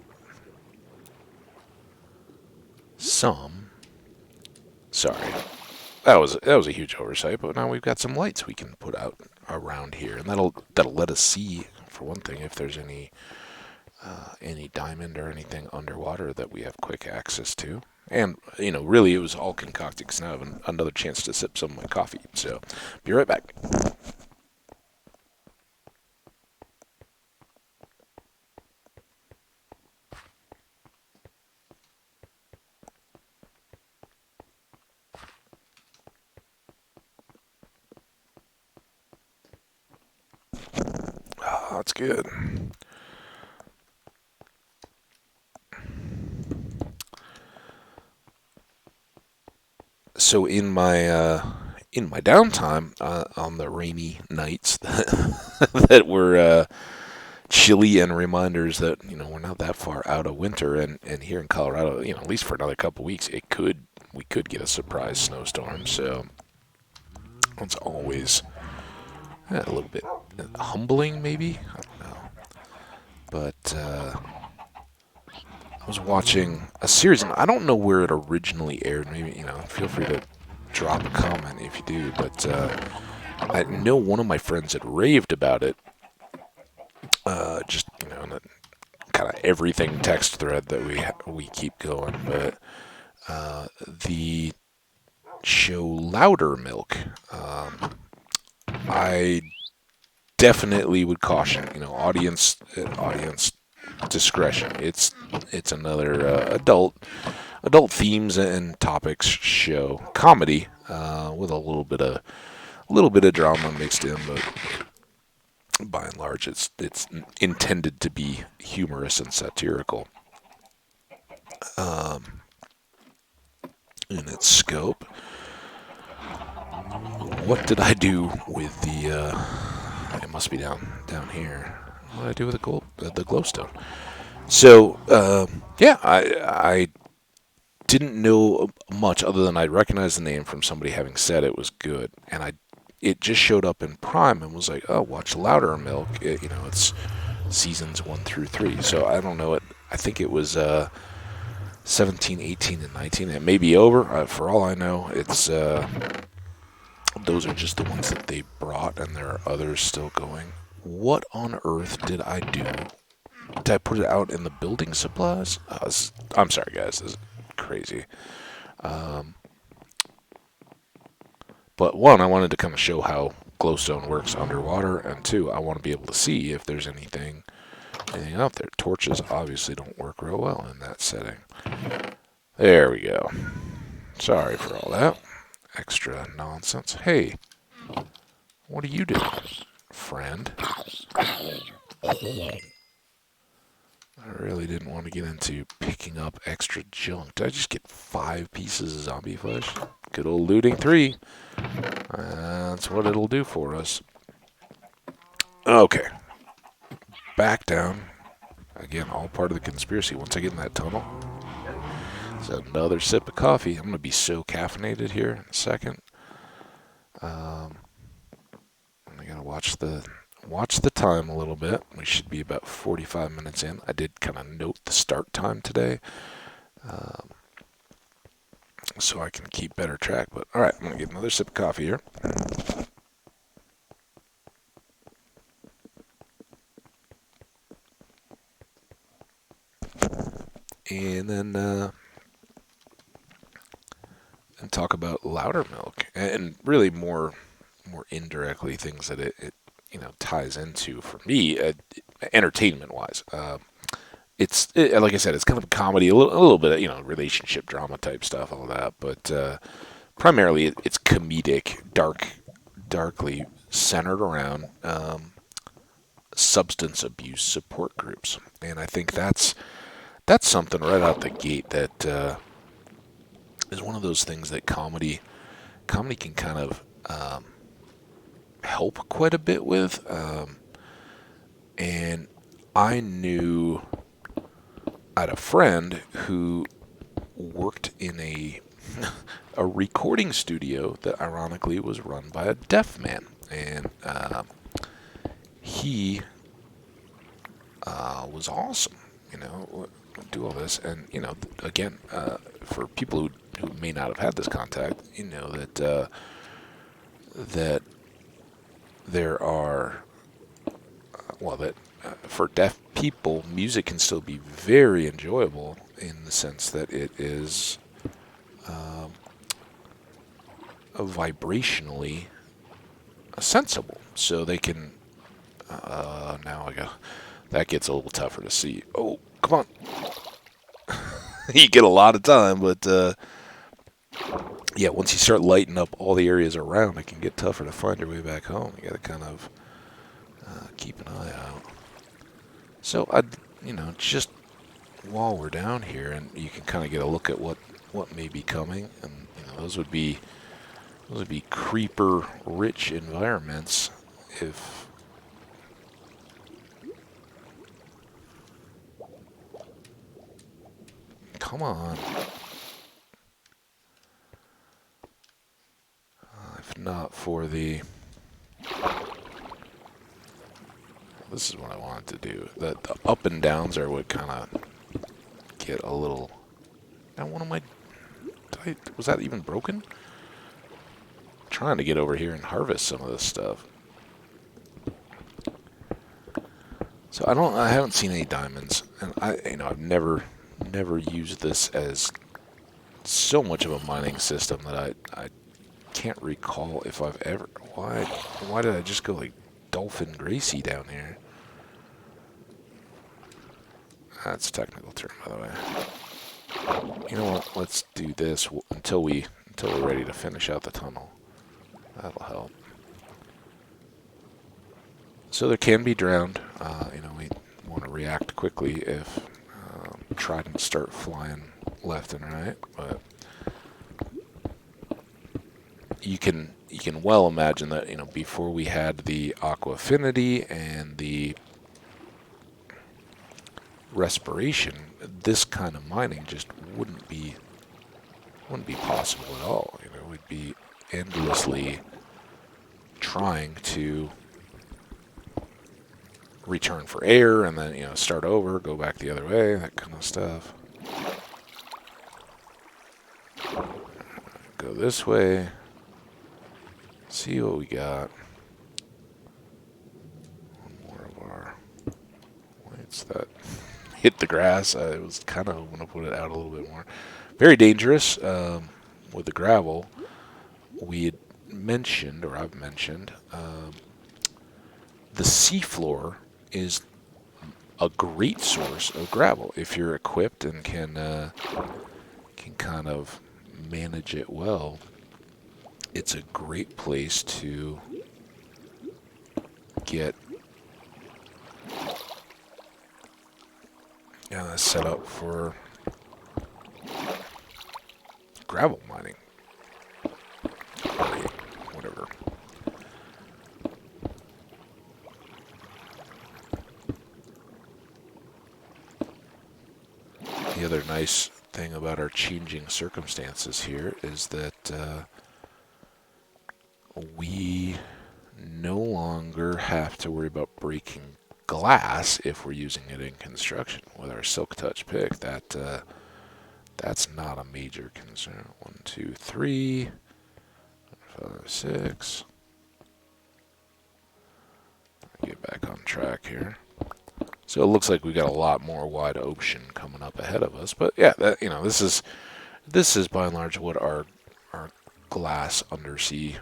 some. Sorry, that was a huge oversight. But now we've got some lights we can put out around here, and that'll let us see, for one thing, if there's any diamond or anything underwater that we have quick access to. And, really it was all concocted because now I have another chance to sip some of my coffee. So, be right back. Oh, that's good. So in my downtime on the rainy nights that were chilly and reminders that we're not that far out of winter, and here in Colorado, at least for another couple weeks, we could get a surprise snowstorm. So that's always a little bit humbling, maybe. I don't know. But I was watching a series, and I don't know where it originally aired. Maybe, feel free to drop a comment if you do. But I know one of my friends had raved about it. Just in a kind of everything text thread that we keep going. But the show Louder Milk, I definitely would caution, audience discretion. It's another adult themes and topics show, comedy with a little bit of drama mixed in, but by and large, it's intended to be humorous and satirical in its scope. What did I do with the? It must be down here. What did I do with the glowstone? So yeah, I didn't know much other than I recognized the name from somebody having said it was good, and it just showed up in Prime and was like, oh, watch Louder Milk. It's seasons 1 through 3. So I don't know it. I think it was 17, 18, and 19. It may be over. For all I know, it's those are just the ones that they brought, and there are others still going. What on earth did I do? Did I put it out in the building supplies? I'm sorry, guys. This is crazy. But one, I wanted to kind of show how glowstone works underwater, and two, I want to be able to see if there's anything out there. Torches obviously don't work real well in that setting. There we go. Sorry for all that extra nonsense. Hey, what are you doing, friend? I really didn't want to get into picking up extra junk. Did I just get 5 pieces of zombie flesh? Good old looting 3. That's what it'll do for us. Okay. Back down. Again, all part of the conspiracy. Once I get in that tunnel, it's another sip of coffee. I'm going to be so caffeinated here in a second. I got to watch the time a little bit. We should be about 45 minutes in. I did kind of note the start time today, so I can keep better track. But all right, I'm going to get another sip of coffee here. And then and talk about Louder Milk, and really more indirectly things that it ties into for me, entertainment wise. Like I said, it's kind of a comedy, a little bit of relationship drama type stuff, all that, but primarily it's comedic, darkly centered around substance abuse support groups, and I think that's something right out the gate that is one of those things that comedy can kind of help quite a bit with, and I knew I had a friend who worked in a recording studio that ironically was run by a deaf man, and he was awesome. Do all this, and again, for people who may not have had this contact, that there are that for deaf people, music can still be very enjoyable in the sense that it is vibrationally sensible. So they can. Now I go. That gets a little tougher to see. Oh, come on. You get a lot of time, but yeah, once you start lighting up all the areas around, it can get tougher to find your way back home. You got to kind of keep an eye out. So just while we're down here, and you can kind of get a look at what may be coming, and those would be creeper-rich environments if. Come on. If not for the This is what I wanted to do. The up and downs are what kind of get a little... Now, one of my... Was that even broken? I'm trying to get over here and harvest some of this stuff. So I haven't seen any diamonds, and I've never used this as so much of a mining system that I can't recall if I've ever... Why did I just go like Dolphin Gracie down here? That's a technical term, by the way. You know what? Let's do this until we're ready to finish out the tunnel. That'll help. So there can be drowned. We want to react quickly if tridents start flying left and right, but you can well imagine that before we had the aqua affinity and the respiration, this kind of mining just wouldn't be possible at all. We'd be endlessly trying to return for air and then start over, go back the other way, that kind of stuff. Go this way. See what we got. One more of our lights that hit the grass. I was kind of want to put it out a little bit more. Very dangerous with the gravel. We had mentioned, or I've mentioned, the seafloor is a great source of gravel if you're equipped and can kind of manage it well. It's a great place to get set up for gravel mining. Whatever. The other nice thing about our changing circumstances here is that we no longer have to worry about breaking glass if we're using it in construction. With our Silk Touch pick, that's not a major concern. 1, 2, 3, 5, 6. Get back on track here. So it looks like we got a lot more wide ocean coming up ahead of us. But yeah, this is by and large what our glass undersea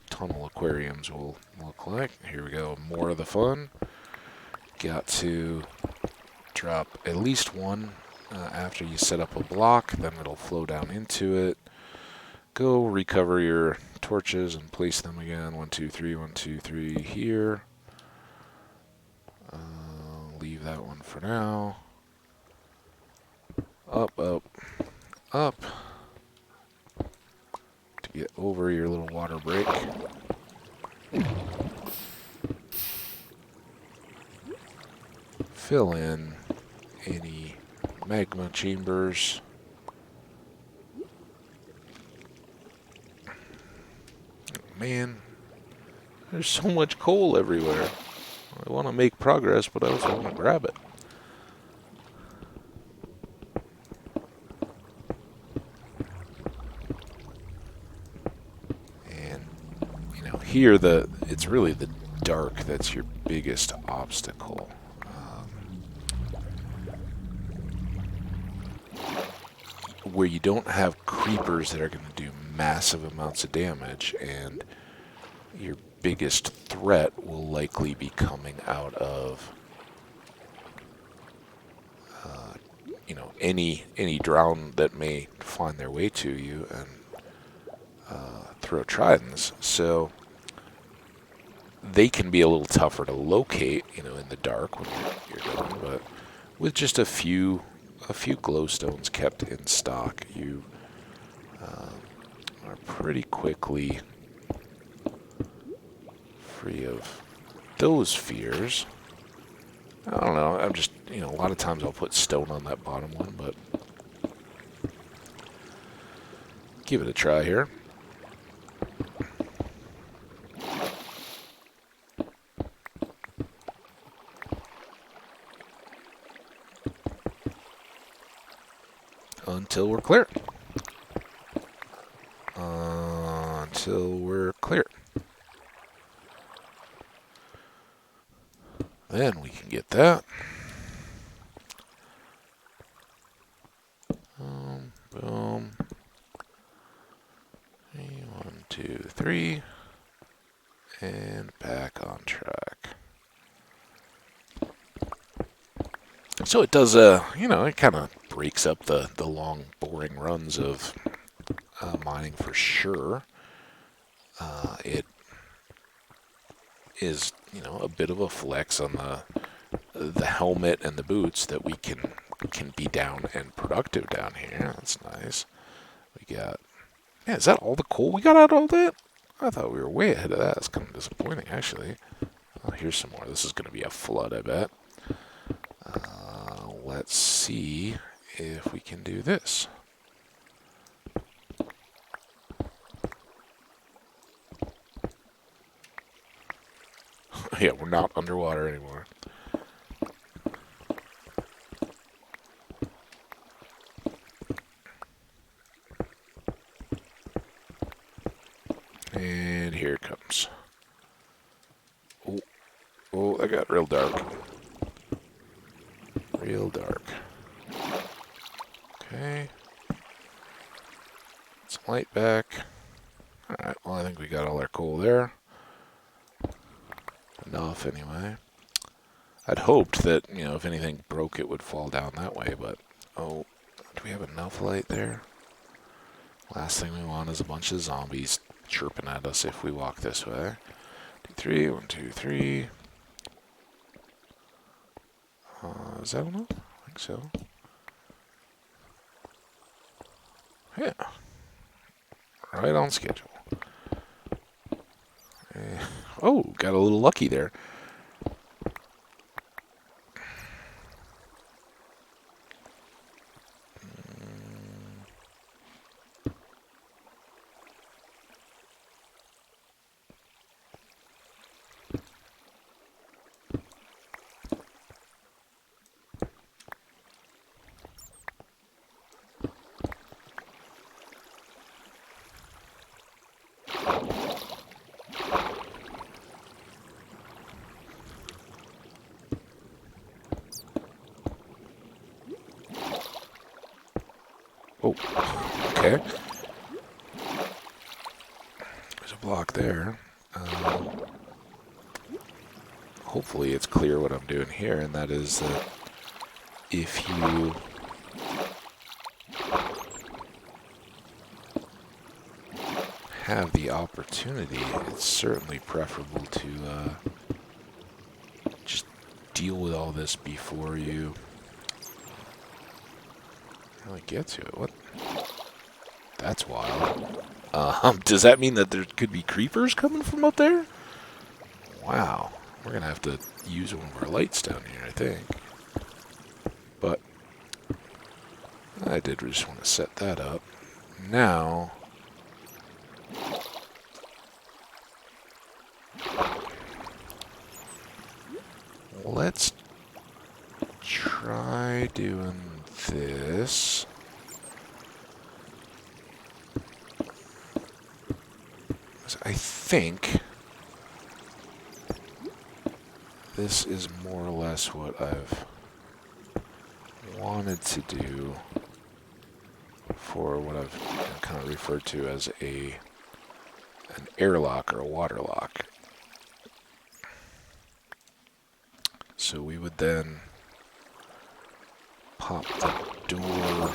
tunnel aquariums will look like. Here we go, more of the fun. Got to drop at least one after you set up a block, then it'll flow down into it. Go recover your torches and place them again. 1, 2, 3, 1, 2, 3 here. Leave that one for now. Up, up, up. To get over your little water break. Fill in any magma chambers. Man, there's so much coal everywhere. I want to make progress, but I also want to grab it. And, here it's really the dark that's your biggest obstacle. Where you don't have creepers that are going to do massive amounts of damage, and your biggest threat will likely be coming out of any drown that may find their way to you and throw tridents. So they can be a little tougher to locate, in the dark when you're going, but with just a few glowstones kept in stock, you are pretty quickly free of those fears. I don't know, I'm just, a lot of times I'll put stone on that bottom one, but give it a try here. until we're clear. Until we're clear. Then we can get that. Boom. 1, 2, 3. And back on track. So it does, it kind of breaks up the long, boring runs of mining for sure. It is, a bit of a flex on the helmet and the boots that we can be down and productive down here. That's nice. We got, is that all the coal we got out of all that? I thought we were way ahead of that. It's kind of disappointing, actually. Oh, here's some more. This is going to be a flood, I bet. Let's see if we can do this. Yeah, we're not underwater anymore. And here it comes. Oh, that got real dark. Real dark. Okay. Some light back. Alright, well, I think we got all our coal there. Enough, anyway. I'd hoped that, if anything broke, it would fall down that way, but... Oh, do we have enough light there? Last thing we want is a bunch of zombies chirping at us if we walk this way. 2, 3, 1, 2, 3. Is that enough? I think so. Yeah. Right on schedule. Oh, got a little lucky there. Oh, okay. There's a block there. Hopefully it's clear what I'm doing here, and that is that if you have the opportunity, it's certainly preferable to just deal with all this before you really get to it. What? That's wild. Does that mean that there could be creepers coming from up there? Wow. We're going to have to use one of our lights down here, I think. But I did just want to set that up. Now, let's try doing this. I think this is more or less what I've wanted to do for what I've kind of referred to as an airlock or a water lock. So we would then pop the door.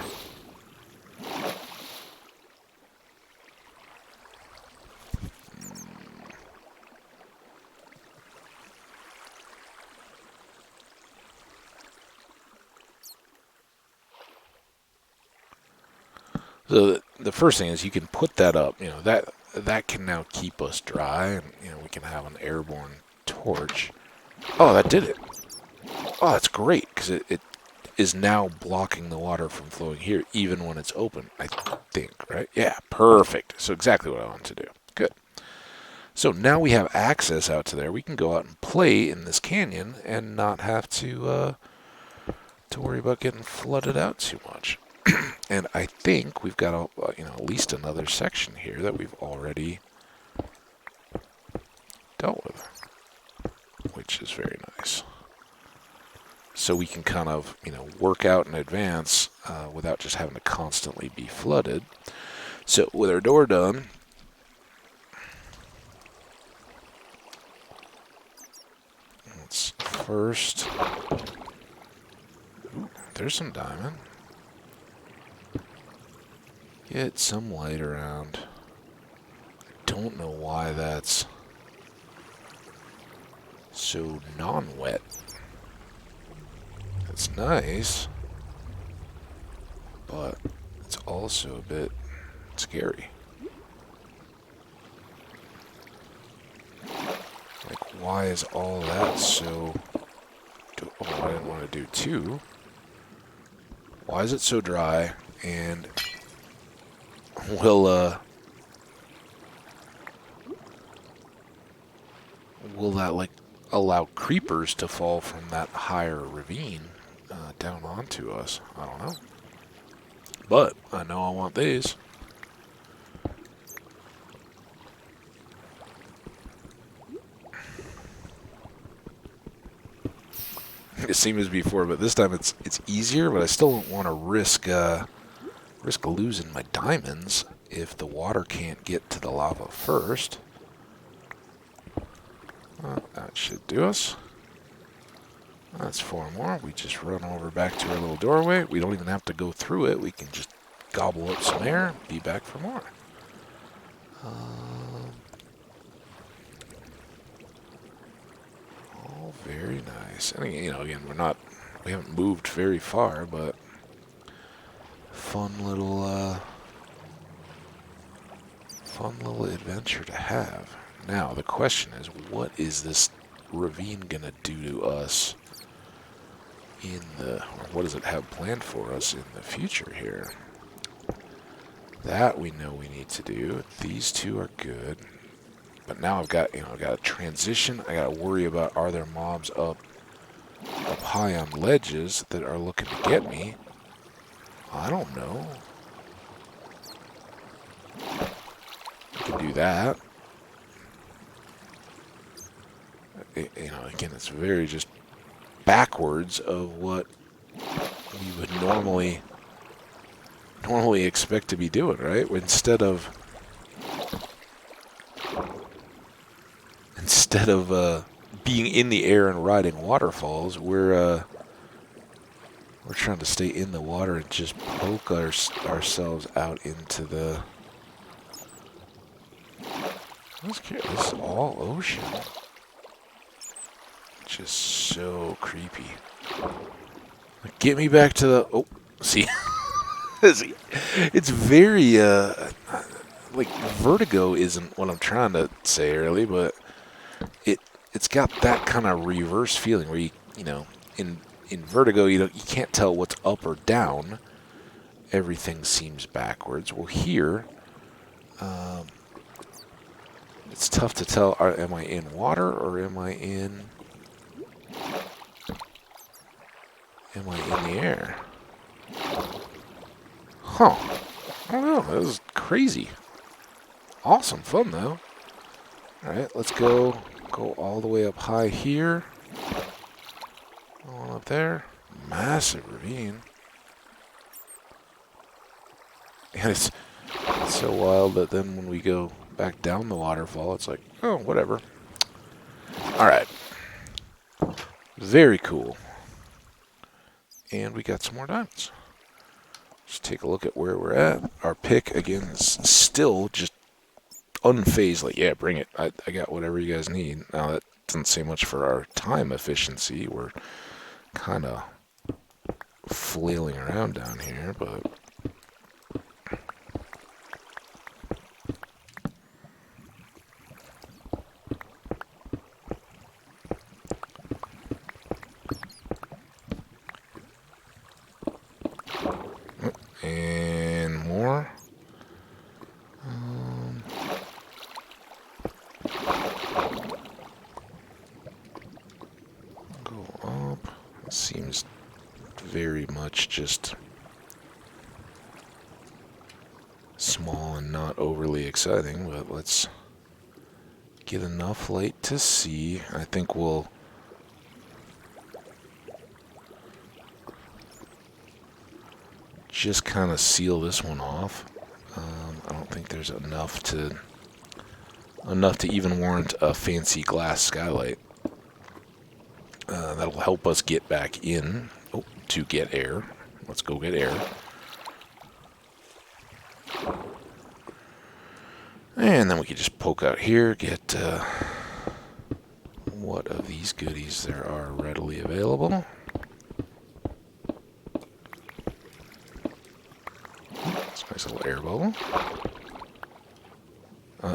So the first thing is you can put that up. That can now keep us dry, and we can have an airborne torch. Oh, that did it. Oh, that's great, because it is now blocking the water from flowing here, even when it's open, I think, right? Yeah, perfect. So exactly what I wanted to do. Good. So now we have access out to there. We can go out and play in this canyon and not have to worry about getting flooded out too much. And I think we've got at least another section here that we've already dealt with, which is very nice. So we can kind of, work out in advance without just having to constantly be flooded. So with our door done, let's first... Ooh, there's some diamond. Get some light around. I don't know why that's so non-wet. It's nice, but it's also a bit scary. Like, why is all that so... Oh, I didn't want to do two. Why is it so dry? And will that, like, allow creepers to fall from that higher ravine down onto us? I don't know. But I know I want these. The same as before, but this time it's easier, but I still don't want to risk losing my diamonds if the water can't get to the lava first. That should do us. That's 4 more. We just run over back to our little doorway. We don't even have to go through it. We can just gobble up some air, be back for more. All very nice. And again, we haven't moved very far, but fun little adventure to have. Now the question is, what is this ravine gonna do to us or what does it have planned for us in the future here? That we know we need to do. These two are good. But now I've got to transition. I got to worry about, are there mobs up high on ledges that are looking to get me? I don't know. I can do that. Again, it's very just backwards of what we would normally expect to be doing, right? Instead of being in the air and riding waterfalls, we're trying to stay in the water and just poke ourselves out into the... This is all ocean. Just so creepy. Get me back to the... Oh, see? See? It's very, like, vertigo isn't what I'm trying to say really, but it's got that kind of reverse feeling where in vertigo you can't tell what's up or down. Everything seems backwards. Well, here, it's tough to tell. Am I in water or am I in the air? Huh. I don't know. That was crazy. Awesome fun, though. Alright, let's go all the way up high here. On up there. Massive ravine. And it's so wild that then when we go back down the waterfall, it's like, oh, whatever. Alright. Very cool. And we got some more diamonds. Just take a look at where we're at. Our pick, again, is still just unfazed. Like, yeah, bring it. I got whatever you guys need. Now, that doesn't say much for our time efficiency. We're kind of flailing around down here, but... And more. Go up. It seems very much just not overly exciting, but let's get enough light to see. I think we'll just kind of seal this one off. I don't think there's enough to even warrant a fancy glass skylight. That'll help us get back in to get air. Let's go get air. And then we can just poke out here, get what of these goodies there are readily available. It's a nice little air bubble.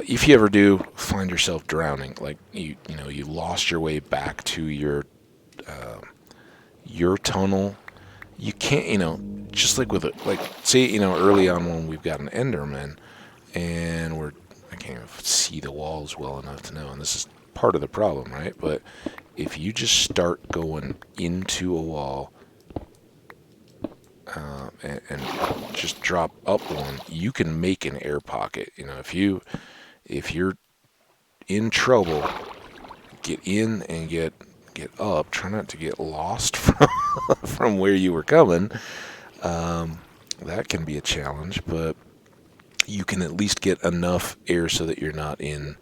If you ever do find yourself drowning, like you lost your way back to your tunnel, you can't, just like with say, early on when we've got an Enderman and I can't even see the walls well enough to know, and this is part of the problem, right? But if you just start going into a wall and just drop up one, you can make an air pocket. If you're in trouble, get in and get up. Try not to get lost from where you were coming. That can be a challenge, but you can at least get enough air so that you're not in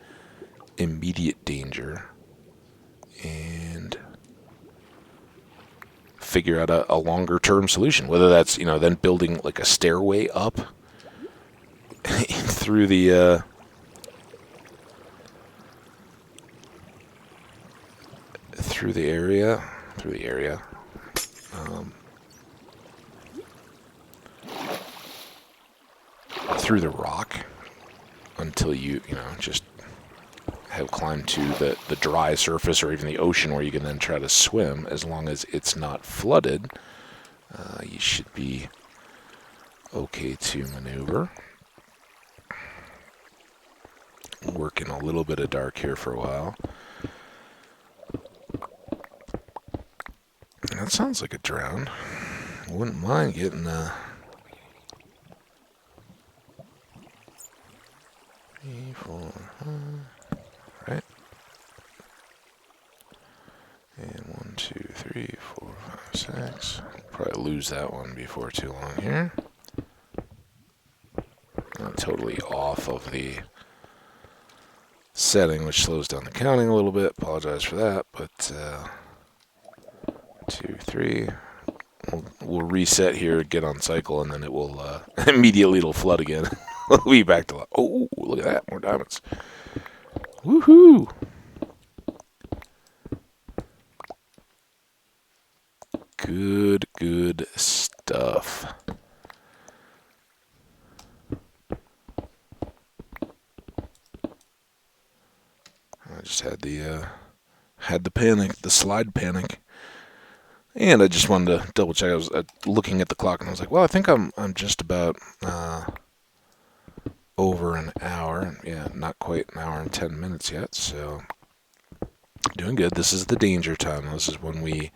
immediate danger, and figure out a longer term solution, whether that's then building like a stairway up through the area through the rock until you just have climbed to the dry surface or even the ocean where you can then try to swim. As long as it's not flooded, you should be okay to maneuver. Working a little bit of dark here for a while. That sounds like a drown. I wouldn't mind getting 3, 4, 5, right? And 1, 2, 3, 4, 5, 6. Probably lose that one before too long here. I'm totally off of the setting, which slows down the counting a little bit. Apologize for that, but 2, 3. We'll reset here, get on cycle, and then it will immediately it'll flood again. We'll be back to oh, look at that, more diamonds. Woohoo! Good stuff. I just had the panic, the slide panic. And I just wanted to double check. I was looking at the clock and I was like, well, I think I'm just about over an hour. Yeah, not quite an hour and 10 minutes yet. So doing good. This is the danger time. This is when we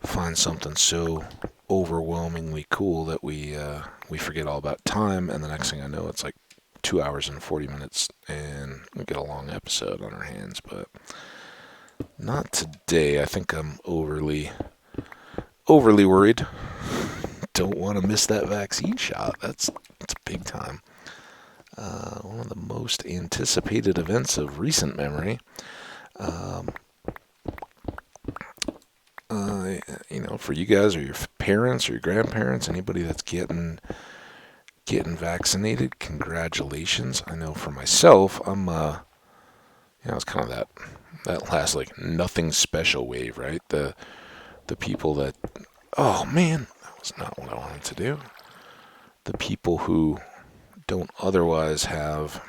find something so overwhelmingly cool that we forget all about time. And the next thing I know, it's like 2 hours and 40 minutes, and we get a long episode on our hands. But not today. I think I'm overly worried. Don't want to miss that vaccine shot. That's big time. One of the most anticipated events of recent memory. For you guys or your parents or your grandparents, anybody that's getting vaccinated, congratulations. I know for myself, I'm it's kind of that last nothing special wave, right? The people that, oh man, that was not what I wanted to do. The people who don't otherwise have,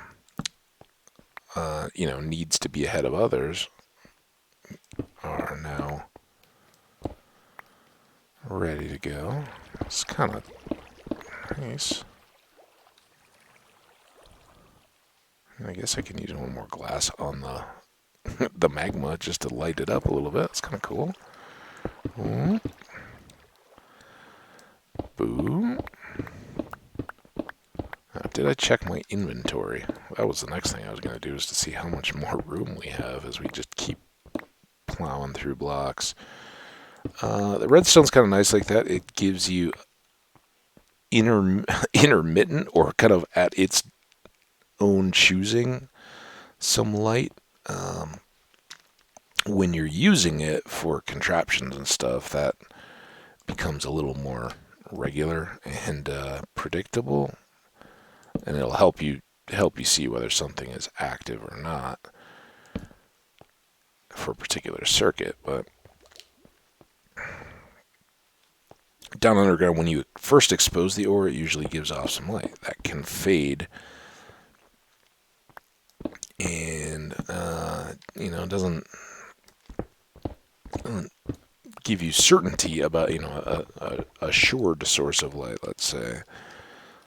needs to be ahead of others are now ready to go. It's kind of nice. I guess I can use one more glass on the magma just to light it up a little bit. It's kind of cool. Ooh. Boo. did I check my inventory? That was the next thing I was going to do, is to see how much more room we have as we just keep plowing through blocks. The redstone's kind of nice like that. It gives you intermittent, or kind of at its own choosing, some light. When you're using it for contraptions and stuff, that becomes a little more regular and predictable, and it'll help you see whether something is active or not for a particular circuit. But down underground, when you first expose the ore, it usually gives off some light that can fade, and doesn't give you certainty about a assured source of light, let's say.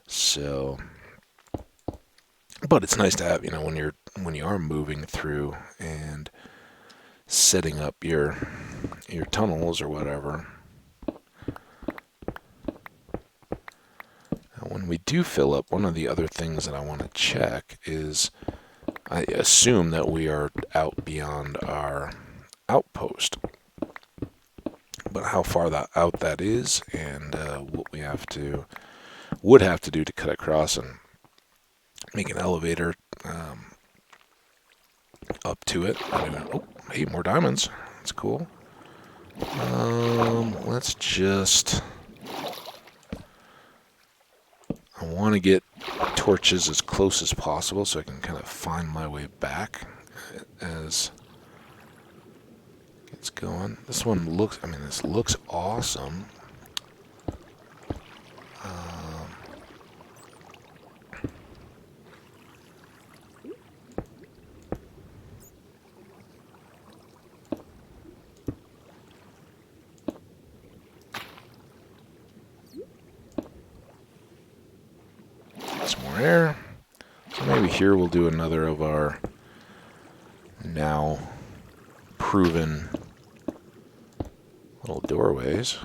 So, but it's nice to have, when you are moving through and setting up your tunnels or whatever. Now, when we do fill up, one of the other things that I want to check is, I assume that we are out beyond our outpost, but how far out that is, and what we would have to do to cut across and make an elevator up to it. Oh, hey, more diamonds. That's cool. Let's just... I want to get torches as close as possible so I can kind of find my way back as it's going. This one looks, this looks awesome. Some more air. So maybe here we'll do another of our now proven little doorways,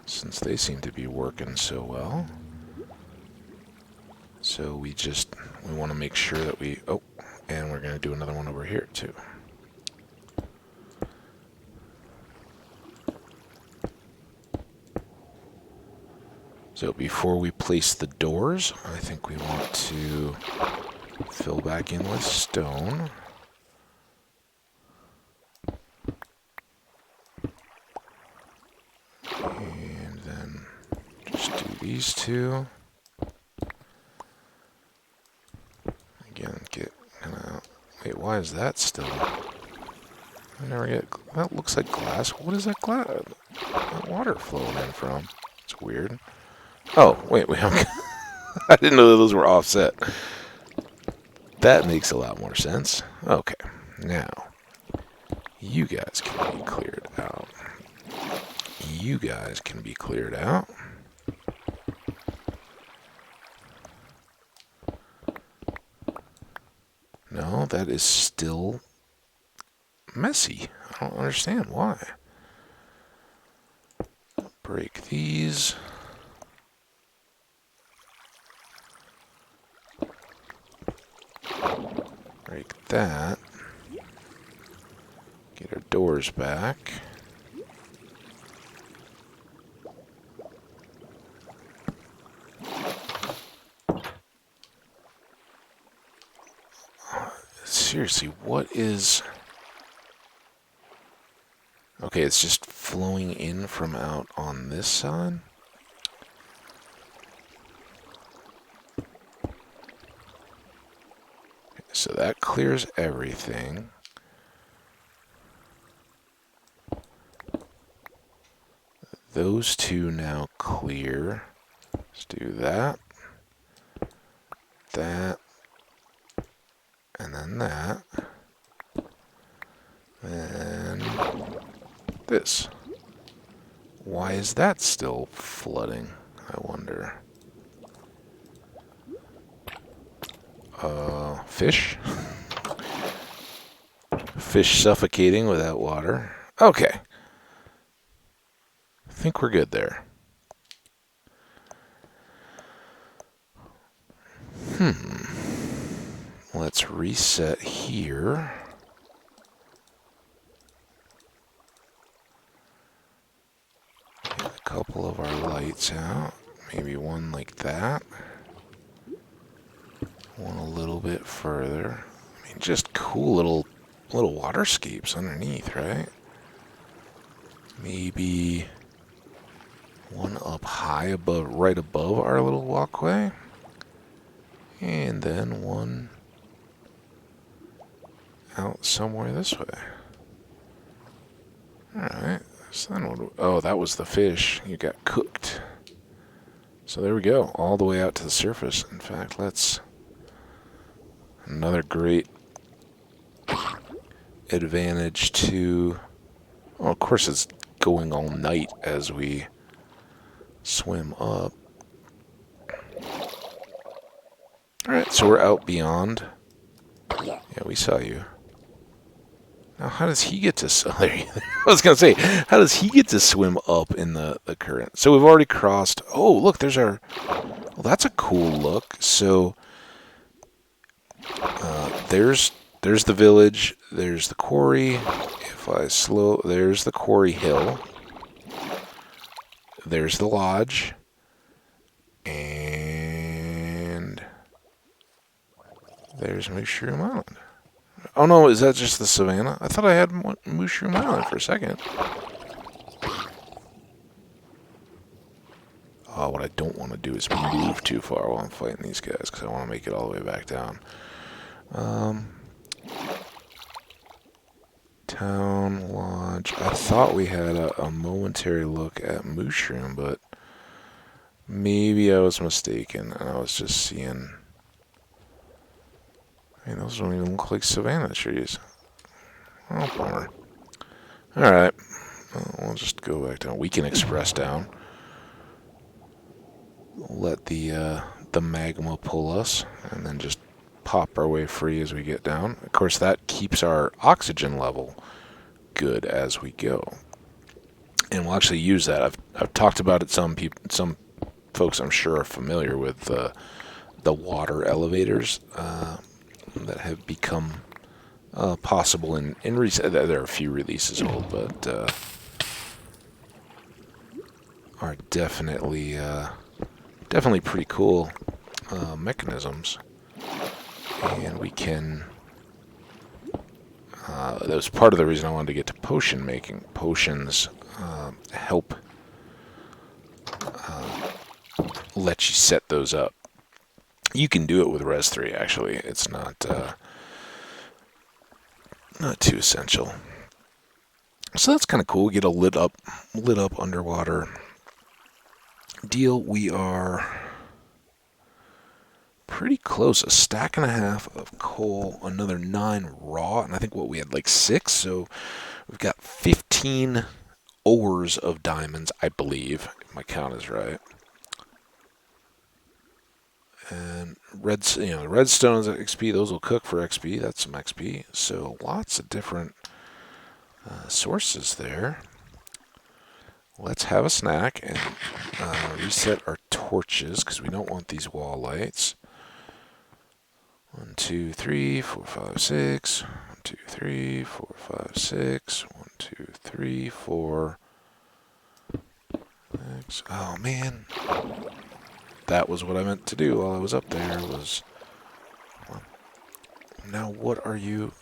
since they seem to be working so well. So we want to make sure that and we're going to do another one over here too. So before we place the doors, I think we want to fill back in with stone. And then just do these two. Again, get kind of... Wait, why is that still... I never get... That looks like glass. What is that glass? That water flowing in from? It's weird. Oh, wait, we have... I didn't know that those were offset. That makes a lot more sense. Okay, now, you guys can be cleared out. You guys can be cleared out. No, that is still messy. I don't understand why. Break these. Break that. Get our doors back. Seriously, what is... Okay, it's just flowing in from out on this side. So that clears everything. Those two now clear. Let's do that. That. And then that. And this. Why is that still flooding, I wonder? Fish? Fish suffocating without water. Okay. I think we're good there. Let's reset here. Get a couple of our lights out. Maybe one like that. One a little bit further. I mean, just cool little waterscapes underneath, right? Maybe one up high above, right above our little walkway. And then one out somewhere this way. Alright. So then what, oh, that was the fish. You got cooked. So there we go. All the way out to the surface. In fact, let's... Another great advantage to... Well, of course it's going all night as we swim up. Alright, so we're out beyond. Yeah, we saw you. Now, how does he get to... There I was going to say, how does he get to swim up in the current? So we've already crossed... Oh, look, there's our... Well, that's a cool look. So, there's the village. There's the quarry. If I slow... There's the quarry hill. There's the lodge. And... There's Mushroom Island. Oh no, is that just the savannah? I thought I had Mushroom Island for a second. Oh, what I don't want to do is move too far while I'm fighting these guys, because I want to make it all the way back down. Town, lodge. I thought we had a momentary look at Mushroom, but maybe I was mistaken, and I was just seeing... Hey, those don't even look like savannah trees. Oh, bummer. Alright. Well, we'll just go back down. We can express down. Let the magma pull us, and then just pop our way free as we get down. Of course, that keeps our oxygen level good as we go. And we'll actually use that. I've talked about it. Some folks I'm sure are familiar with the water elevators. That have become possible in recent... There are a few releases old, but are definitely pretty cool mechanisms. And we can... that was part of the reason I wanted to get to potion making. Potions help let you set those up. You can do it with Res 3, actually. It's not too essential. So that's kind of cool. We get a lit up underwater deal. We are pretty close. A stack and a half of coal, another 9 raw, and I think we had like 6. So we've got 15 ores of diamonds, I believe, if my count is right. And redstones XP, those will cook for XP. That's some XP. So lots of different sources there. Let's have a snack and reset our torches because we don't want these wall lights. 1, 2, 3, 4, 5, 6. 1, 2, 3, 4, 5, 6. 1, 2, 3, 4. 6. Oh man. That was what I meant to do while I was up there. Now what are you...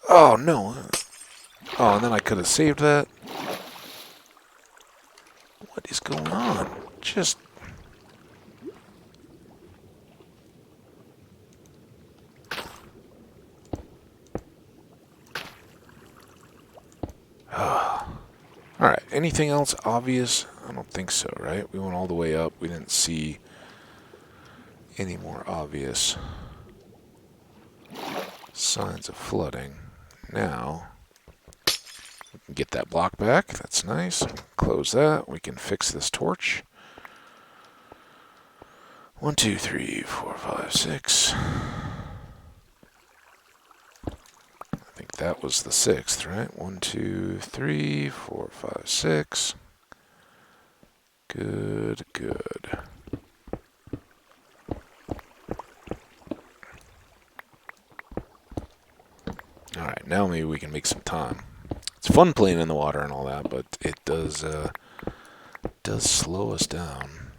Oh, no. Oh, and then I could have saved that. What is going on? Just... Alright, anything else obvious? I don't think so, right? We went all the way up. We didn't see any more obvious signs of flooding. Now, we can get that block back. That's nice. Close that. We can fix this torch. 1, 2, 3, 4, 5, 6. I think that was the 6th, right? 1, 2, 3, 4, 5, 6. Good, good. All right, now maybe we can make some time. It's fun playing in the water and all that, but it does slow us down.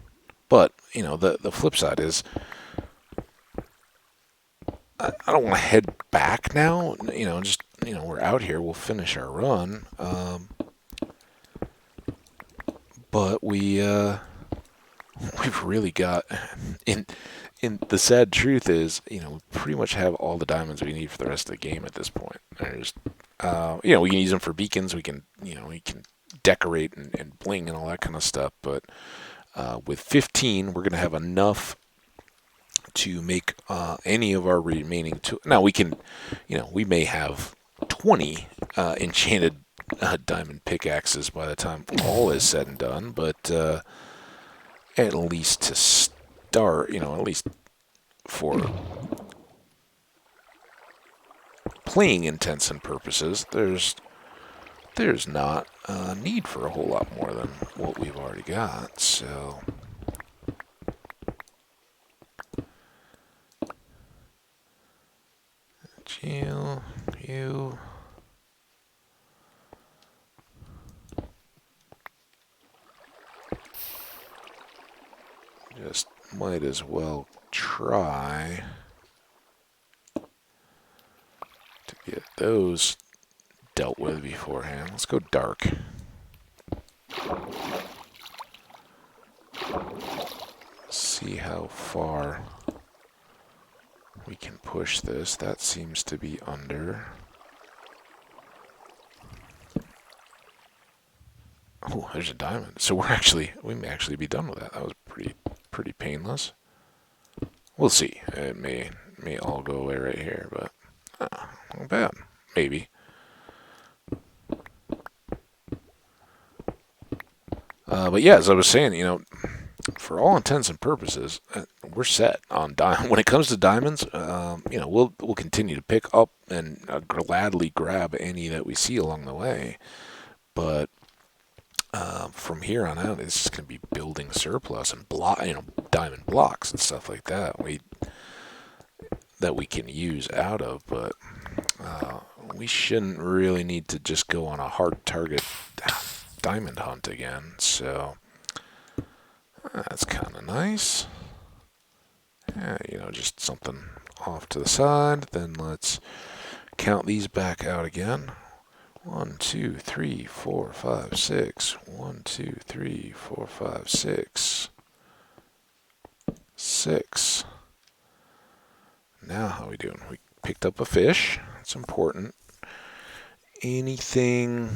But you know, the flip side is I don't want to head back now. You know, just we're out here. We'll finish our run. But we've really got in. The sad truth is, we pretty much have all the diamonds we need for the rest of the game at this point. There's, we can use them for beacons. We can decorate and bling and all that kind of stuff. But with 15, we're gonna have enough to make any of our remaining two. Now we can, we may have 20 enchanted diamond pickaxes by the time all is said and done. But at least to start, at least for playing intents and purposes, there's not a need for a whole lot more than what we've already got. So Jill, you. Just might as well try to get those dealt with beforehand. Let's go dark. See how far we can push this. That seems to be under. Oh, there's a diamond. So we may actually be done with that. That was pretty painless. We'll see. It may all go away right here, but not bad. Maybe. But yeah, as I was saying, for all intents and purposes, we're set on diamond. When it comes to diamonds, we'll continue to pick up and gladly grab any that we see along the way. But from here on out, it's just going to be building surplus and diamond blocks and stuff like that. That we can use out of, but we shouldn't really need to just go on a hard target diamond hunt again. So that's kind of nice. Yeah, just something off to the side. Then let's count these back out again. 1, 2, 3, 4, 5, 6. 1, 2, 3, 4, 5, 6. 6. Now how are we doing? We picked up a fish. That's important. Anything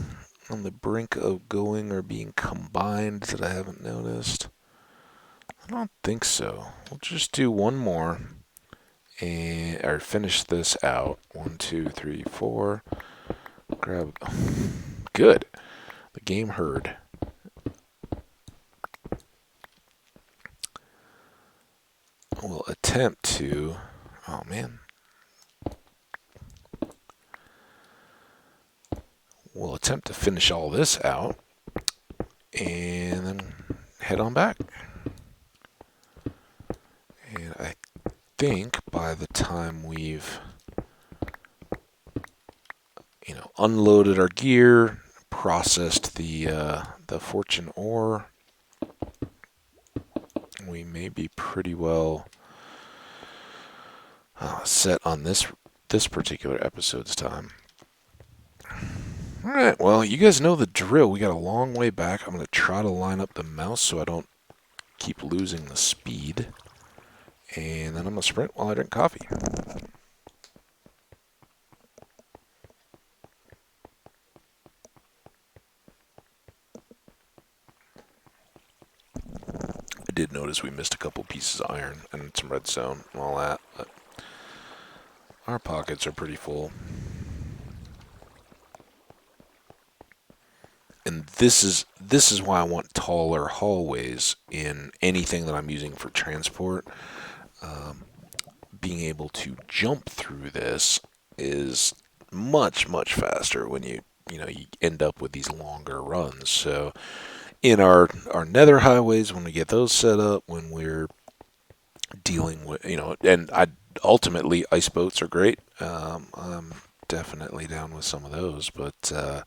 on the brink of going or being combined that I haven't noticed? I don't think so. We'll just do one more or finish this out. 1, 2, 3, 4. Grab. Good. The game heard. We'll attempt to. Oh man. We'll attempt to finish all this out and then head on back. And I think by the time we've unloaded our gear, processed the fortune ore, we may be pretty well set on this particular episode's time. All right, well, you guys know the drill. We got a long way back. I'm going to try to line up the mouse so I don't keep losing the speed. And then I'm going to sprint while I drink coffee. I did notice we missed a couple pieces of iron and some redstone and all that, but our pockets are pretty full. And this is why I want taller hallways in anything that I'm using for transport. Being able to jump through this is much faster when you end up with these longer runs. So in our nether highways, when we get those set up, when we're dealing with, and ultimately ice boats are great. I'm definitely down with some of those. But a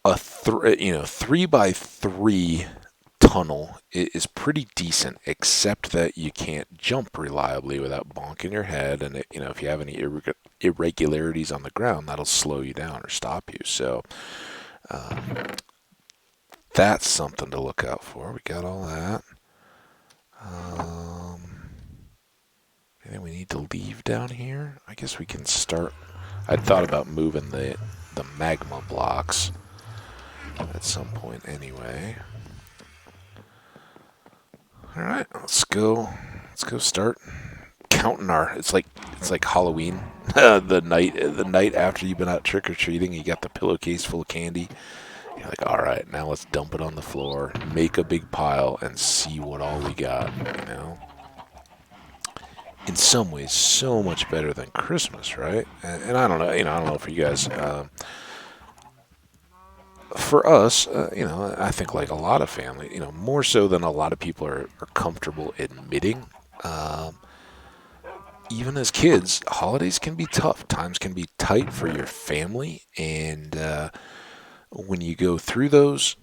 3x3 tunnel is pretty decent, except that you can't jump reliably without bonking your head, and if you have any irregularities on the ground, that'll slow you down or stop you. So that's something to look out for. We got all that. Anything we need to leave down here? I guess we can start. I'd thought about moving the magma blocks at some point anyway. All right, let's go start counting our. It's like Halloween, the night after you've been out trick or treating. You got the pillowcase full of candy. You're like, all right, now let's dump it on the floor, make a big pile, and see what all we got. In some ways, so much better than Christmas, right? And I don't know, I don't know for you guys. For us, I think like a lot of family, more so than a lot of people are comfortable admitting. Even as kids, holidays can be tough. Times can be tight for your family, and when you go through those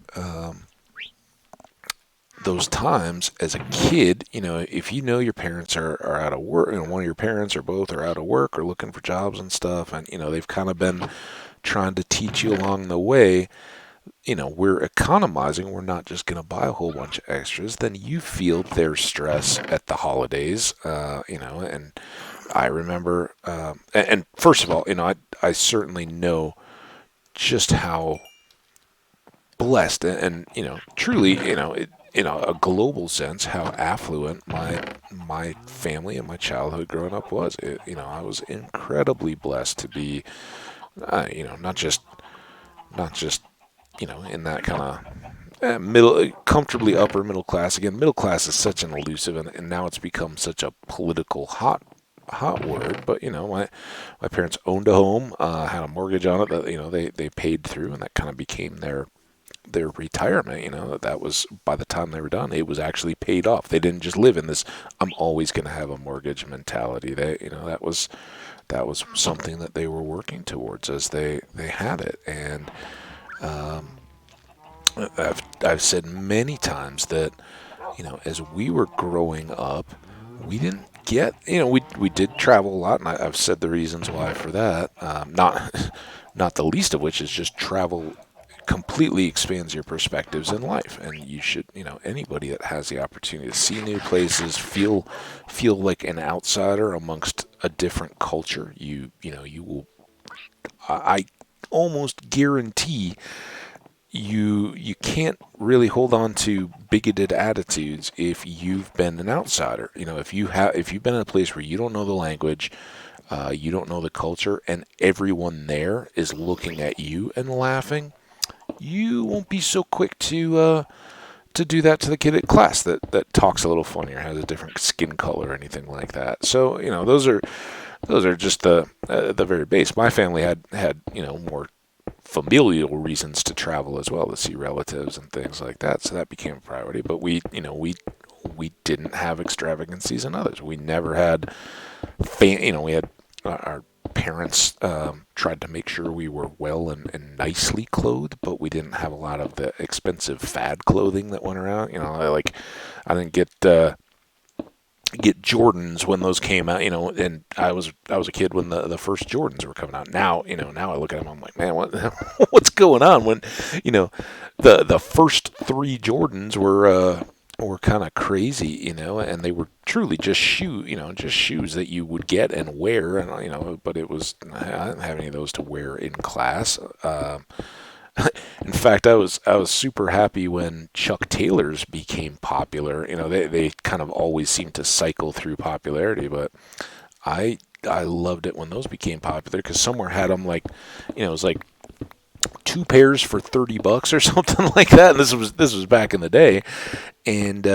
times as a kid, if your parents are out of work, one of your parents or both are out of work or looking for jobs and stuff, and they've kind of been trying to teach you along the way, we're economizing, we're not just going to buy a whole bunch of extras, then you feel their stress at the holidays, and I remember, and first of all, I certainly know just how blessed and truly, in a global sense, how affluent my family and my childhood growing up was. I was incredibly blessed to be, not just in that kind of comfortably upper middle class. Again, middle class is such an elusive, and now it's become such a political hot word. But my parents owned a home, had a mortgage on it that they paid through, and that kind of became their retirement. That was, by the time they were done, it was actually paid off. They didn't just live in this I'm always going to have a mortgage mentality. That was something that they were working towards as they had it. And I've said many times that as we were growing up, we didn't get we did travel a lot, and I've said the reasons why for that. Not the least of which is just travel completely expands your perspectives in life, and you should, anybody that has the opportunity to see new places, feel like an outsider amongst a different culture, you will, I almost guarantee you can't really hold on to bigoted attitudes if you've been an outsider. If you've been in a place where you don't know the language, you don't know the culture, and everyone there is looking at you and laughing, you won't be so quick to do that to the kid at class that talks a little funny or has a different skin color or anything like that. So those are just the very base. My family had more familial reasons to travel as well, to see relatives and things like that. So that became a priority. But we didn't have extravagancies in others. We never had, we had our parents tried to make sure we were well and nicely clothed, but we didn't have a lot of the expensive fad clothing that went around. I didn't get Jordans when those came out, and I was a kid when the first Jordans were coming out. Now I look at them, I'm like, man, what's going on? When the first three Jordans were kind of crazy, and they were truly just shoes that you would get and wear, and but it was, I didn't have any of those to wear in class. In fact, I was super happy when Chuck Taylors became popular. They kind of always seem to cycle through popularity, but I loved it when those became popular, because somewhere had them like, it was like 2 pairs for $30 or something like that. And this was back in the day, and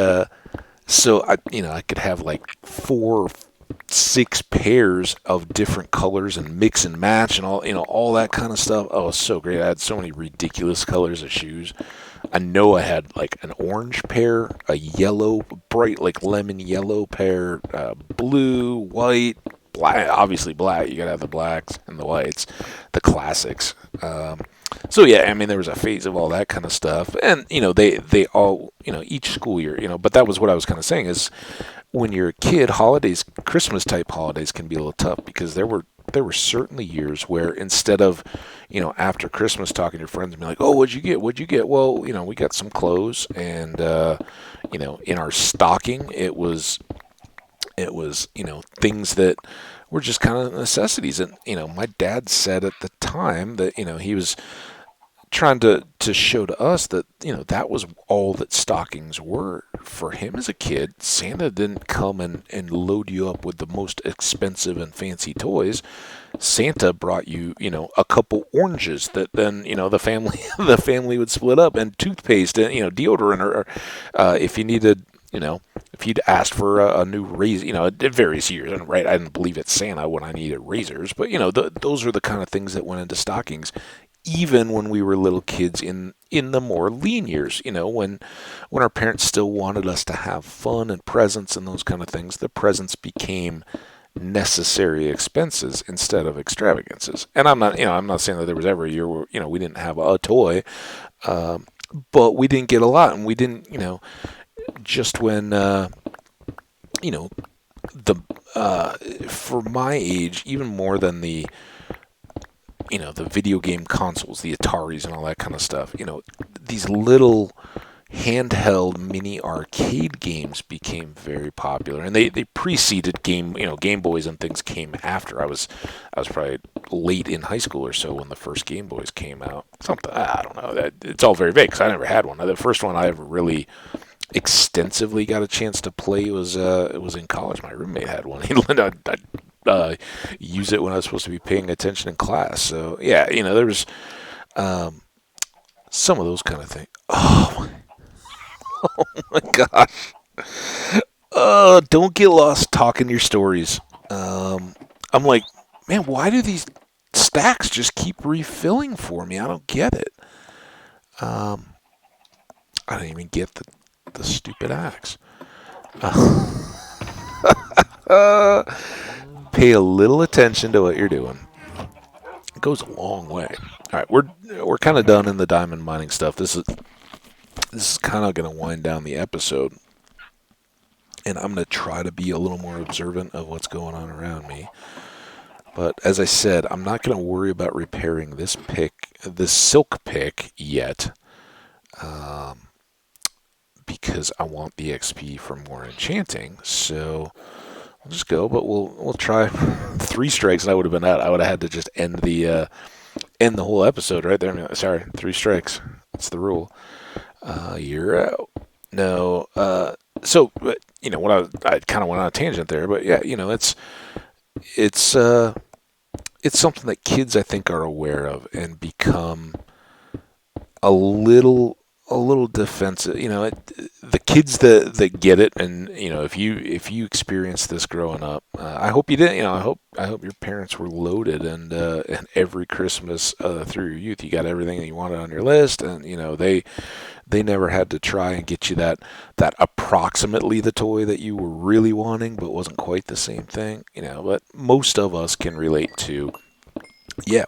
so I could have like 4 6 pairs of different colors and mix and match and all that kind of stuff. Oh, it's so great. I had so many ridiculous colors of shoes. I know I had like an orange pair, a yellow, bright like lemon yellow pair, blue, white, black. Obviously black. You gotta have the blacks and the whites, the classics. So yeah, I mean there was a phase of all that kind of stuff, and they all each school year, but that was what I was kind of saying is when you're a kid, holidays, Christmas type holidays can be a little tough because there were certainly years where instead of, after Christmas talking to your friends and be like, oh, what'd you get? What'd you get? Well, we got some clothes and, in our stocking, it was, things that were just kind of necessities. And, my dad said at the time that, he was trying to show to us that that was all that stockings were for him as a kid. Santa didn't come and load you up with the most expensive and fancy toys. Santa brought you a couple oranges that then the family the family would split up, and toothpaste and deodorant, or if you needed if you'd asked for a new razor, at various years, and right, I didn't believe it's Santa when I needed razors, but those are the kind of things that went into stockings even when we were little kids in the more lean years, when our parents still wanted us to have fun and presents and those kind of things. The presents became necessary expenses instead of extravagances. And I'm not saying that there was ever a year where we didn't have a toy, but we didn't get a lot, and we didn't just when the for my age, even more than the video game consoles, the Ataris and all that kind of stuff. These little handheld mini arcade games became very popular, and they preceded Game Boys and things came after. I was probably late in high school or so when the first Game Boys came out. Something, I don't know. It's all very vague because I never had one. The first one I ever really extensively got a chance to play was in college. My roommate had one. Use it when I was supposed to be paying attention in class. So yeah, there was some of those kind of things. Oh, oh my gosh. Don't get lost talking your stories. I'm like, man, why do these stacks just keep refilling for me? I don't get it. I don't even get the stupid axe. Pay a little attention to what you're doing. It goes a long way. All right, we're kind of done in the diamond mining stuff. This is kind of going to wind down the episode, and I'm going to try to be a little more observant of what's going on around me. But as I said, I'm not going to worry about repairing this silk pick yet, because I want the XP for more enchanting. So I'll just go, but we'll try 3 strikes, and I would have had to just end the whole episode right there. I mean, sorry, 3 strikes. That's the rule. You're out. No. So what I kind of went on a tangent there, but yeah, it's something that kids I think are aware of and become a little defensive. The kids that get it, and if you experience this growing up, I hope you did. I hope your parents were loaded, and every Christmas through your youth, you got everything that you wanted on your list, and they never had to try and get you that approximately the toy that you were really wanting, but wasn't quite the same thing. But most of us can relate to. Yeah,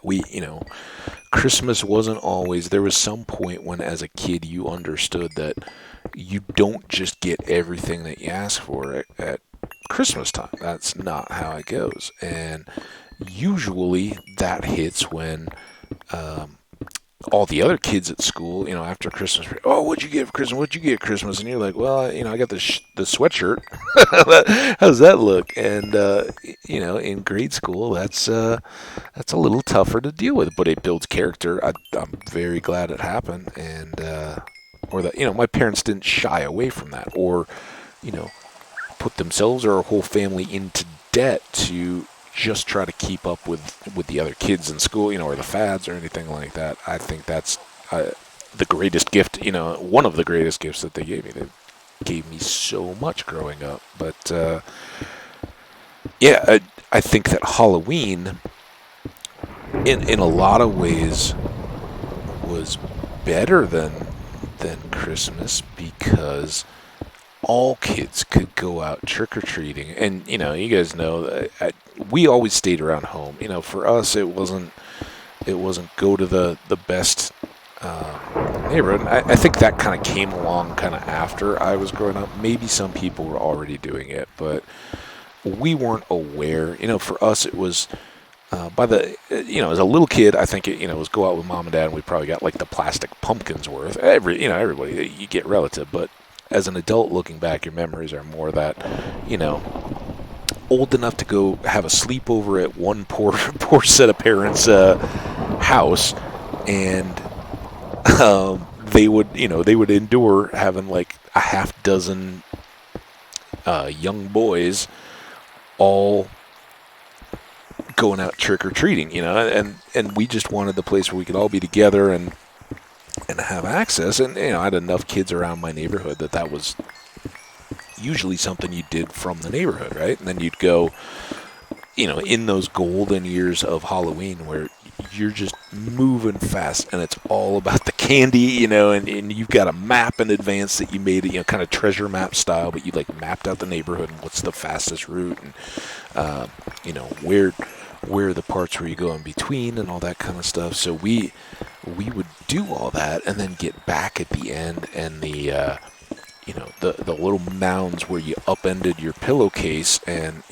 Christmas wasn't always. There was some point when, as a kid, you understood that you don't just get everything that you ask for at Christmas time. That's not how it goes. And usually that hits when all the other kids at school, after Christmas, oh, what'd you get for Christmas? What'd you get for Christmas? And you're like, well, I got the sweatshirt. How does that look? And in grade school, that's a little tougher to deal with, but it builds character. I'm very glad it happened, and or that my parents didn't shy away from that, or put themselves or a whole family into debt to just try to keep up with the other kids in school, or the fads or anything like that. I think that's the greatest gift, one of the greatest gifts that they gave me. They gave me so much growing up. But yeah, I think that Halloween, in a lot of ways, was better than than Christmas because all kids could go out trick-or-treating. And, you know, you guys know, we always stayed around home. You know, for us, it wasn't go to the best neighborhood. I think that kind of came along kind of after I was growing up. Maybe some people were already doing it, but we weren't aware. You know, for us, it was as a little kid, I think it was go out with mom and dad, and we probably got like the plastic pumpkins worth. Everybody, you get relative, but as an adult looking back, your memories are more that, old enough to go have a sleepover at one poor set of parents' house, and they would endure having like a half dozen young boys all going out trick-or-treating, and we just wanted the place where we could all be together and have access. And I had enough kids around my neighborhood that was usually something you did from the neighborhood, right? And then you'd go, in those golden years of Halloween where you're just moving fast and it's all about the candy, and you've got a map in advance that you made, kind of treasure map style, but you like mapped out the neighborhood and what's the fastest route, and where are the parts where you go in between and all that kind of stuff. So we would do all that and then get back at the end, and the little mounds where you upended your pillowcase, and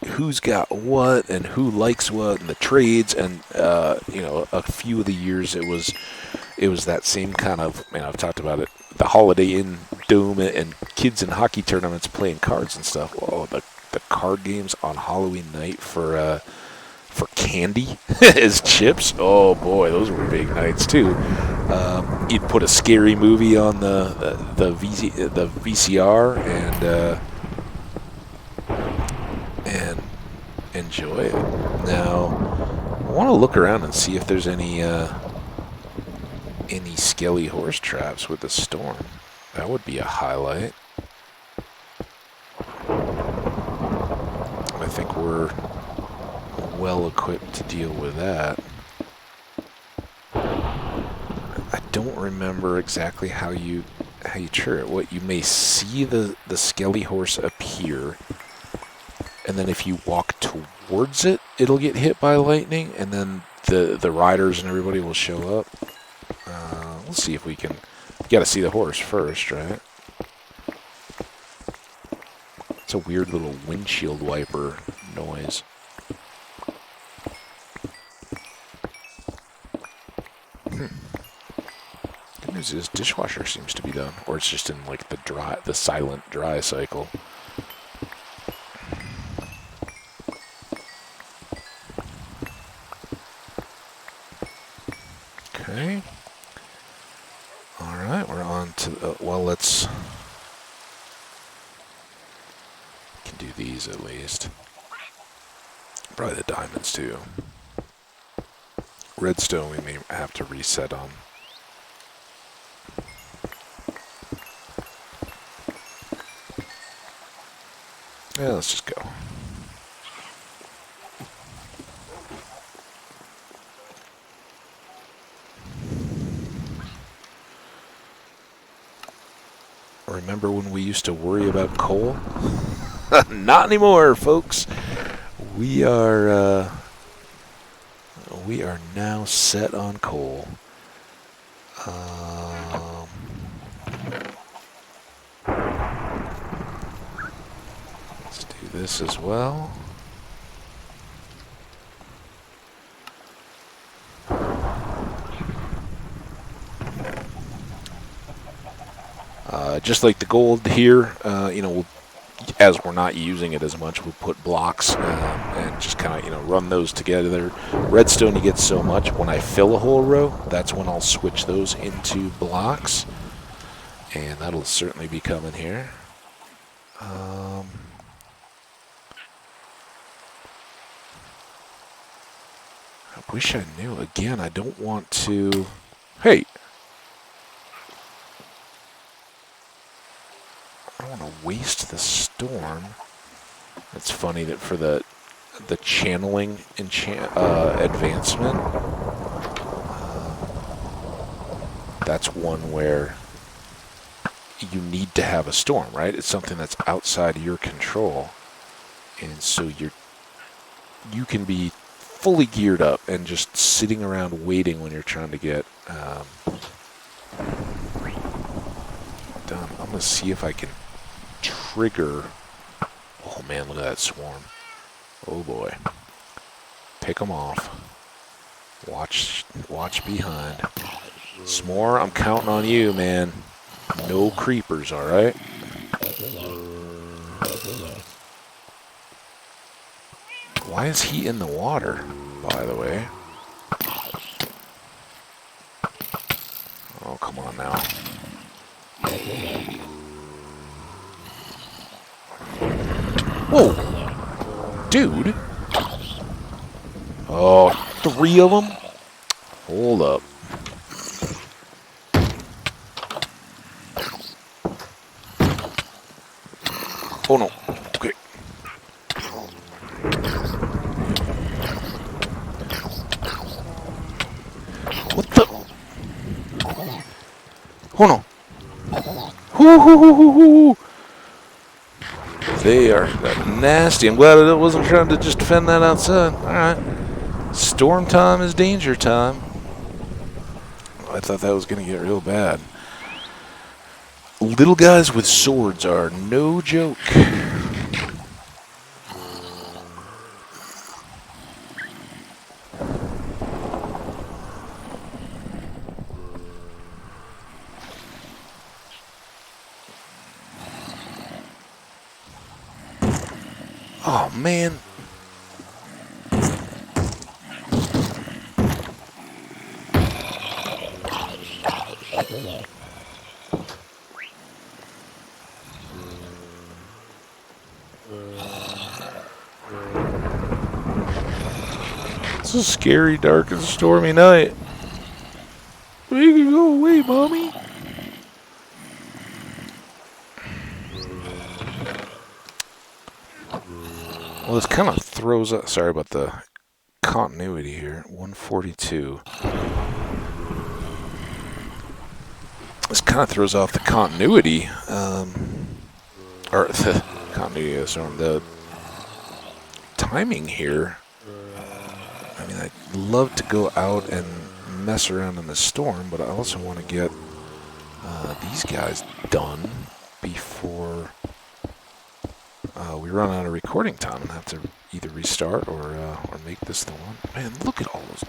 who's got what and who likes what, and the trades, and a few of the years it was that same kind of, I've talked about it, the Holiday Inn Dome and kids in hockey tournaments playing cards and stuff. Oh, the card games on Halloween night for candy as chips. Oh boy, those were big nights too. You'd put a scary movie on the VCR and enjoy it. Now, I want to look around and see if there's any skelly horse traps with the storm. That would be a highlight. I think we're well equipped to deal with that. I don't remember exactly how you trigger it. What, you may see the skelly horse appear, and then if you walk towards it, it'll get hit by lightning, and then the riders and everybody will show up. We'll see if we can. You got to see the horse first, right? It's a weird little windshield wiper noise. Good news is dishwasher seems to be done, or it's just in like the silent dry cycle. Okay. All right, we're on to let's. Can do these at least. Probably the diamonds too. Redstone we may have to reset on. Yeah, let's just go. Remember when we used to worry about coal? Not anymore, folks. We are now set on coal. Let's do this as well. Just like the gold here, as we're not using it as much, we'll put blocks and just kind of, run those together. Redstone, you get so much. When I fill a whole row, that's when I'll switch those into blocks. And that'll certainly be coming here. I wish I knew. Again, I don't want to... Hey! I don't want to waste the storm. It's funny that for the channeling advancement, that's one where you need to have a storm, right? It's something that's outside of your control, and so you can be fully geared up and just sitting around waiting when you're trying to get done. I'm gonna see if I can trigger. Oh man, look at that swarm! Oh boy, pick them off. Watch behind. S'more, I'm counting on you, man. No creepers, all right? Why is he in the water, by the way? Oh, come on now. Whoa! Dude! Oh, 3 of them? Hold up. Oh no. Okay. What the? Oh no. Hoo hoo hoo hoo hoo. They are nasty. I'm glad I wasn't trying to just defend that outside. Alright. Storm time is danger time. I thought that was going to get real bad. Little guys with swords are no joke. Oh, man. It's a scary, dark, and stormy night. You can go away, Mommy. Well, this kind of throws up. Sorry about the continuity here. 142. This kind of throws off the continuity, or the continuity of the storm, the timing here. I mean, I'd love to go out and mess around in the storm, but I also want to get these guys done before we run out of recording time and have to either restart or make this the one. Man, look at all those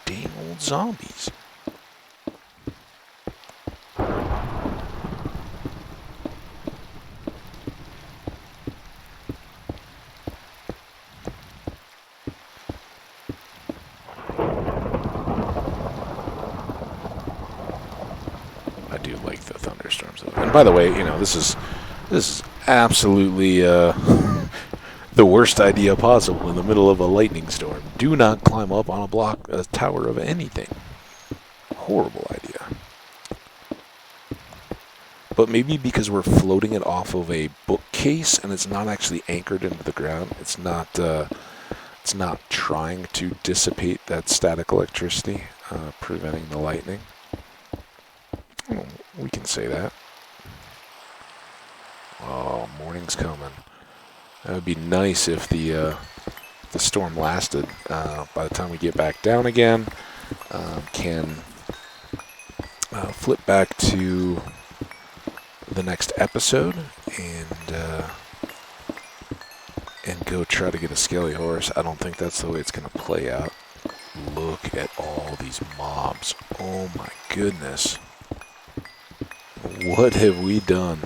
dang old zombies. I do like the thunderstorms, though. And by the way, you know, this is absolutely the worst idea possible in the middle of a lightning storm. Do not climb up on a tower of anything. Horrible idea. But maybe because we're floating it off of a bookcase and it's not actually anchored into the ground, it's not trying to dissipate that static electricity, preventing the lightning. Oh, we can say that. Oh, morning's coming. That would be nice if the storm lasted. By the time we get back down again, can flip back to the next episode and go try to get a scaly horse. I don't think that's the way it's going to play out. Look at all these mobs. Oh my goodness. What have we done?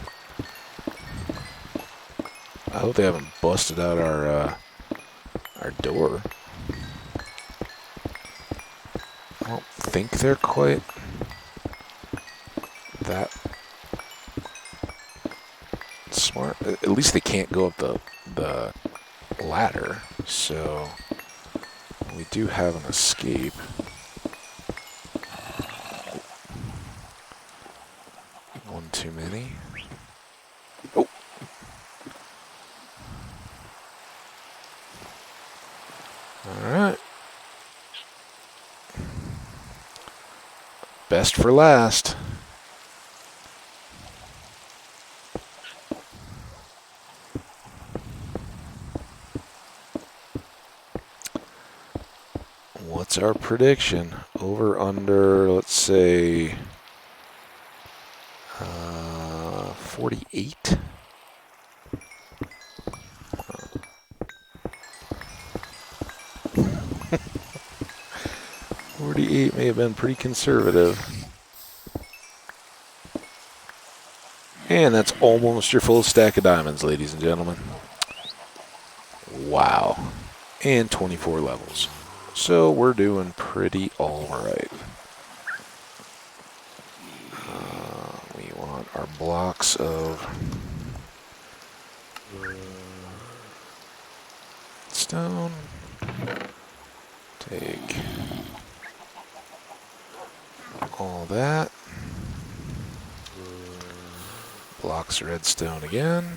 I hope they haven't busted out our door. I don't think they're quite that smart. At least they can't go up the ladder, so we do have an escape. One too many. Oh. Alright. best for last. What's our prediction? Over, under, let's say 48? 48 may have been pretty conservative. And that's almost your full stack of diamonds, ladies and gentlemen. Wow. And 24 levels. So we're doing pretty alright. We want our blocks of stone. Take all that. Blocks of redstone again.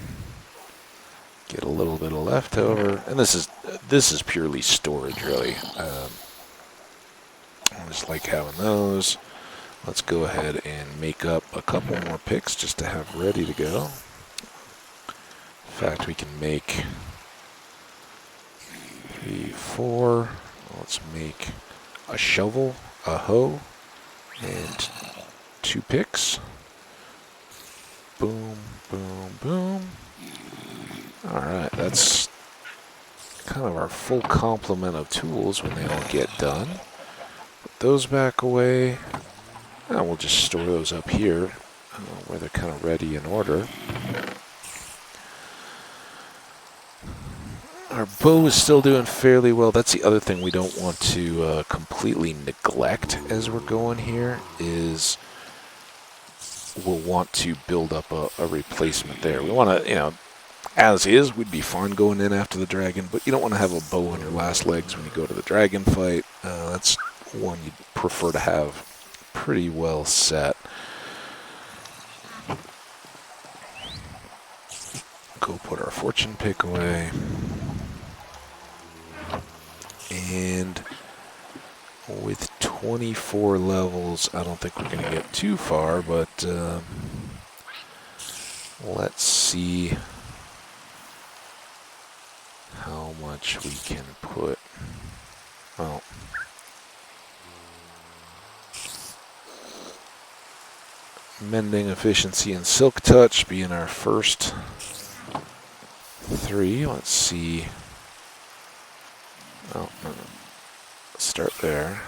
Get a little bit of leftover, and this is purely storage, really. I just like having those. Let's go ahead and make up a couple more picks just to have ready to go. In fact, we can make 3, 4. Let's make a shovel, a hoe, and 2 picks. Boom, boom, boom. Alright, that's kind of our full complement of tools when they all get done. Put those back away. And we'll just store those up here where they're kind of ready in order. Our bow is still doing fairly well. That's the other thing we don't want to completely neglect as we're going here is we'll want to build up a replacement there. We want to, as is, we'd be fine going in after the dragon, but you don't want to have a bow on your last legs when you go to the dragon fight. That's one you'd prefer to have pretty well set. Go put our fortune pick away. And with 24 levels, I don't think we're going to get too far, but let's see how much we can put. Well, mending, efficiency, and silk touch being our first 3. Let's see. Oh, no. Let's start there.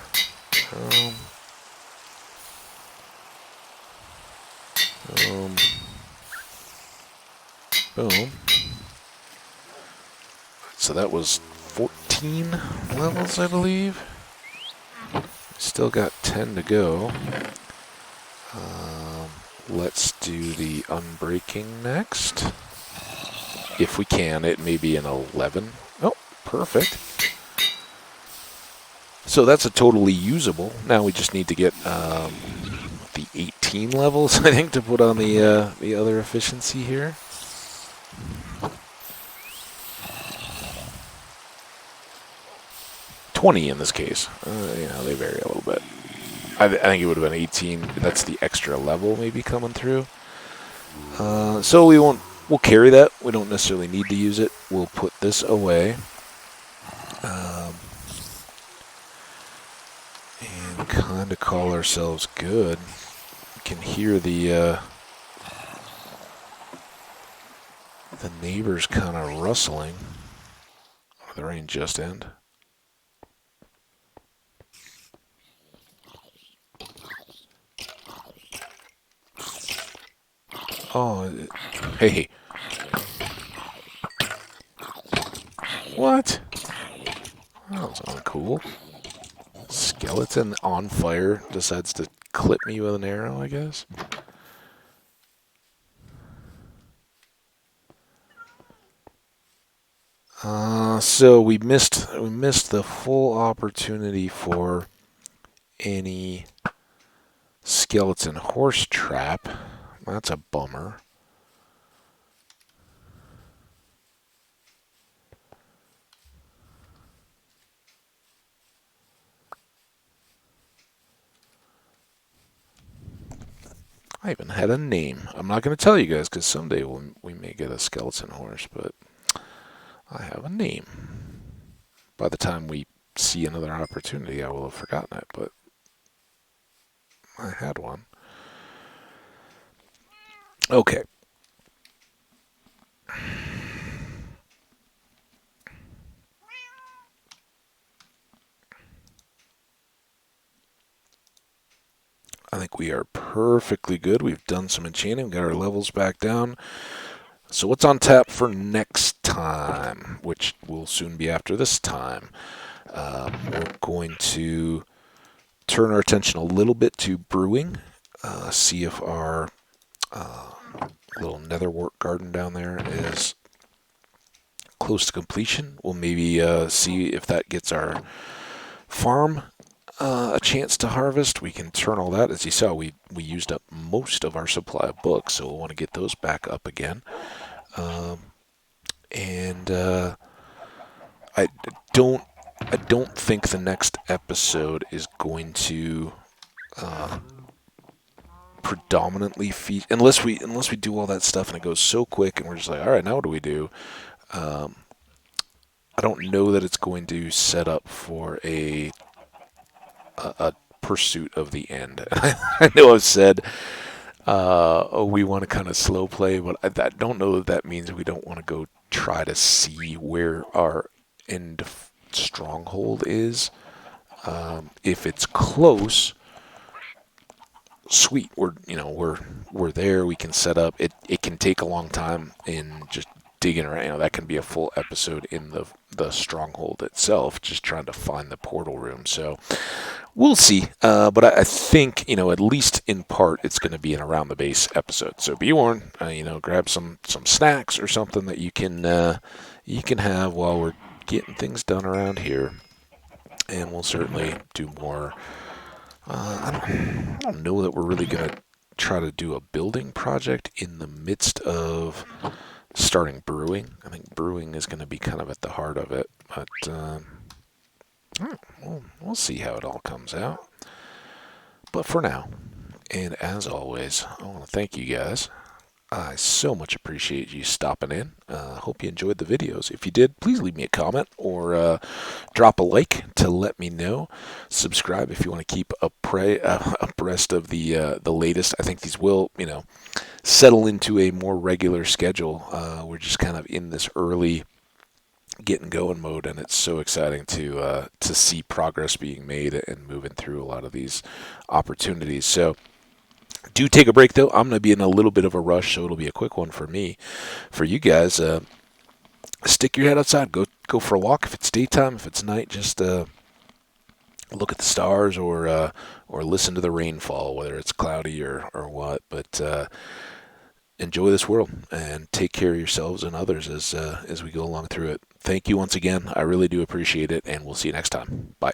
Boom. So that was 14 levels, I believe. Still got 10 to go. Let's do the unbreaking next. If we can, it may be an 11. Oh, perfect. So that's a totally usable. Now we just need to get the 18 levels, I think, to put on the other efficiency here. $20 in this case. They vary a little bit. I think it would have been 18. That's the extra level maybe coming through. So we'll carry that. We don't necessarily need to use it. We'll put this away. And kind of call ourselves good. You can hear the neighbors kind of rustling. Oh, the rain just ended. Oh, hey. What? Oh, that's uncool. Skeleton on fire decides to clip me with an arrow, I guess. So we missed the full opportunity for any skeleton horse trap. That's a bummer. I even had a name. I'm not going to tell you guys because someday we may get a skeleton horse, but I have a name. By the time we see another opportunity, I will have forgotten it, but I had one. Okay. I think we are perfectly good. We've done some enchanting, got our levels back down. So what's on tap for next time, which will soon be after this time? We're going to turn our attention a little bit to brewing, see if our little netherwort garden down there is close to completion. We'll maybe see if that gets our farm a chance to harvest. We can turn all that. As you saw, we used up most of our supply of books, so we'll want to get those back up again. And I don't think the next episode is going to predominantly feed unless we do all that stuff and it goes so quick and we're just like, all right, now what do we do? I don't know that it's going to set up for a pursuit of the end. I know I've said we want to kind of slow play, but I don't know that that means we don't want to go try to see where our end stronghold is. If it's close, sweet. We're there. We can set up. It can take a long time in just digging around. That can be a full episode in the stronghold itself, just trying to find the portal room. So we'll see. But I think at least in part, it's going to be an around the base episode. So be warned. Grab some snacks or something that you can have while we're getting things done around here, and we'll certainly do more. I don't know that we're really going to try to do a building project in the midst of starting brewing. I think brewing is going to be kind of at the heart of it, but we'll see how it all comes out. But for now, and as always, I want to thank you guys. I so much appreciate you stopping in. Hope you enjoyed the videos. If you did, please leave me a comment or drop a like to let me know. Subscribe if you want to keep abreast of the latest. I think these will, settle into a more regular schedule. We're just kind of in this early getting going mode, and it's so exciting to see progress being made and moving through a lot of these opportunities. So do take a break, though. I'm going to be in a little bit of a rush, so it'll be a quick one for me. For you guys, stick your head outside. Go for a walk. If it's daytime, if it's night, just look at the stars or listen to the rainfall, whether it's cloudy or what. But enjoy this world and take care of yourselves and others as we go along through it. Thank you once again. I really do appreciate it, and we'll see you next time. Bye.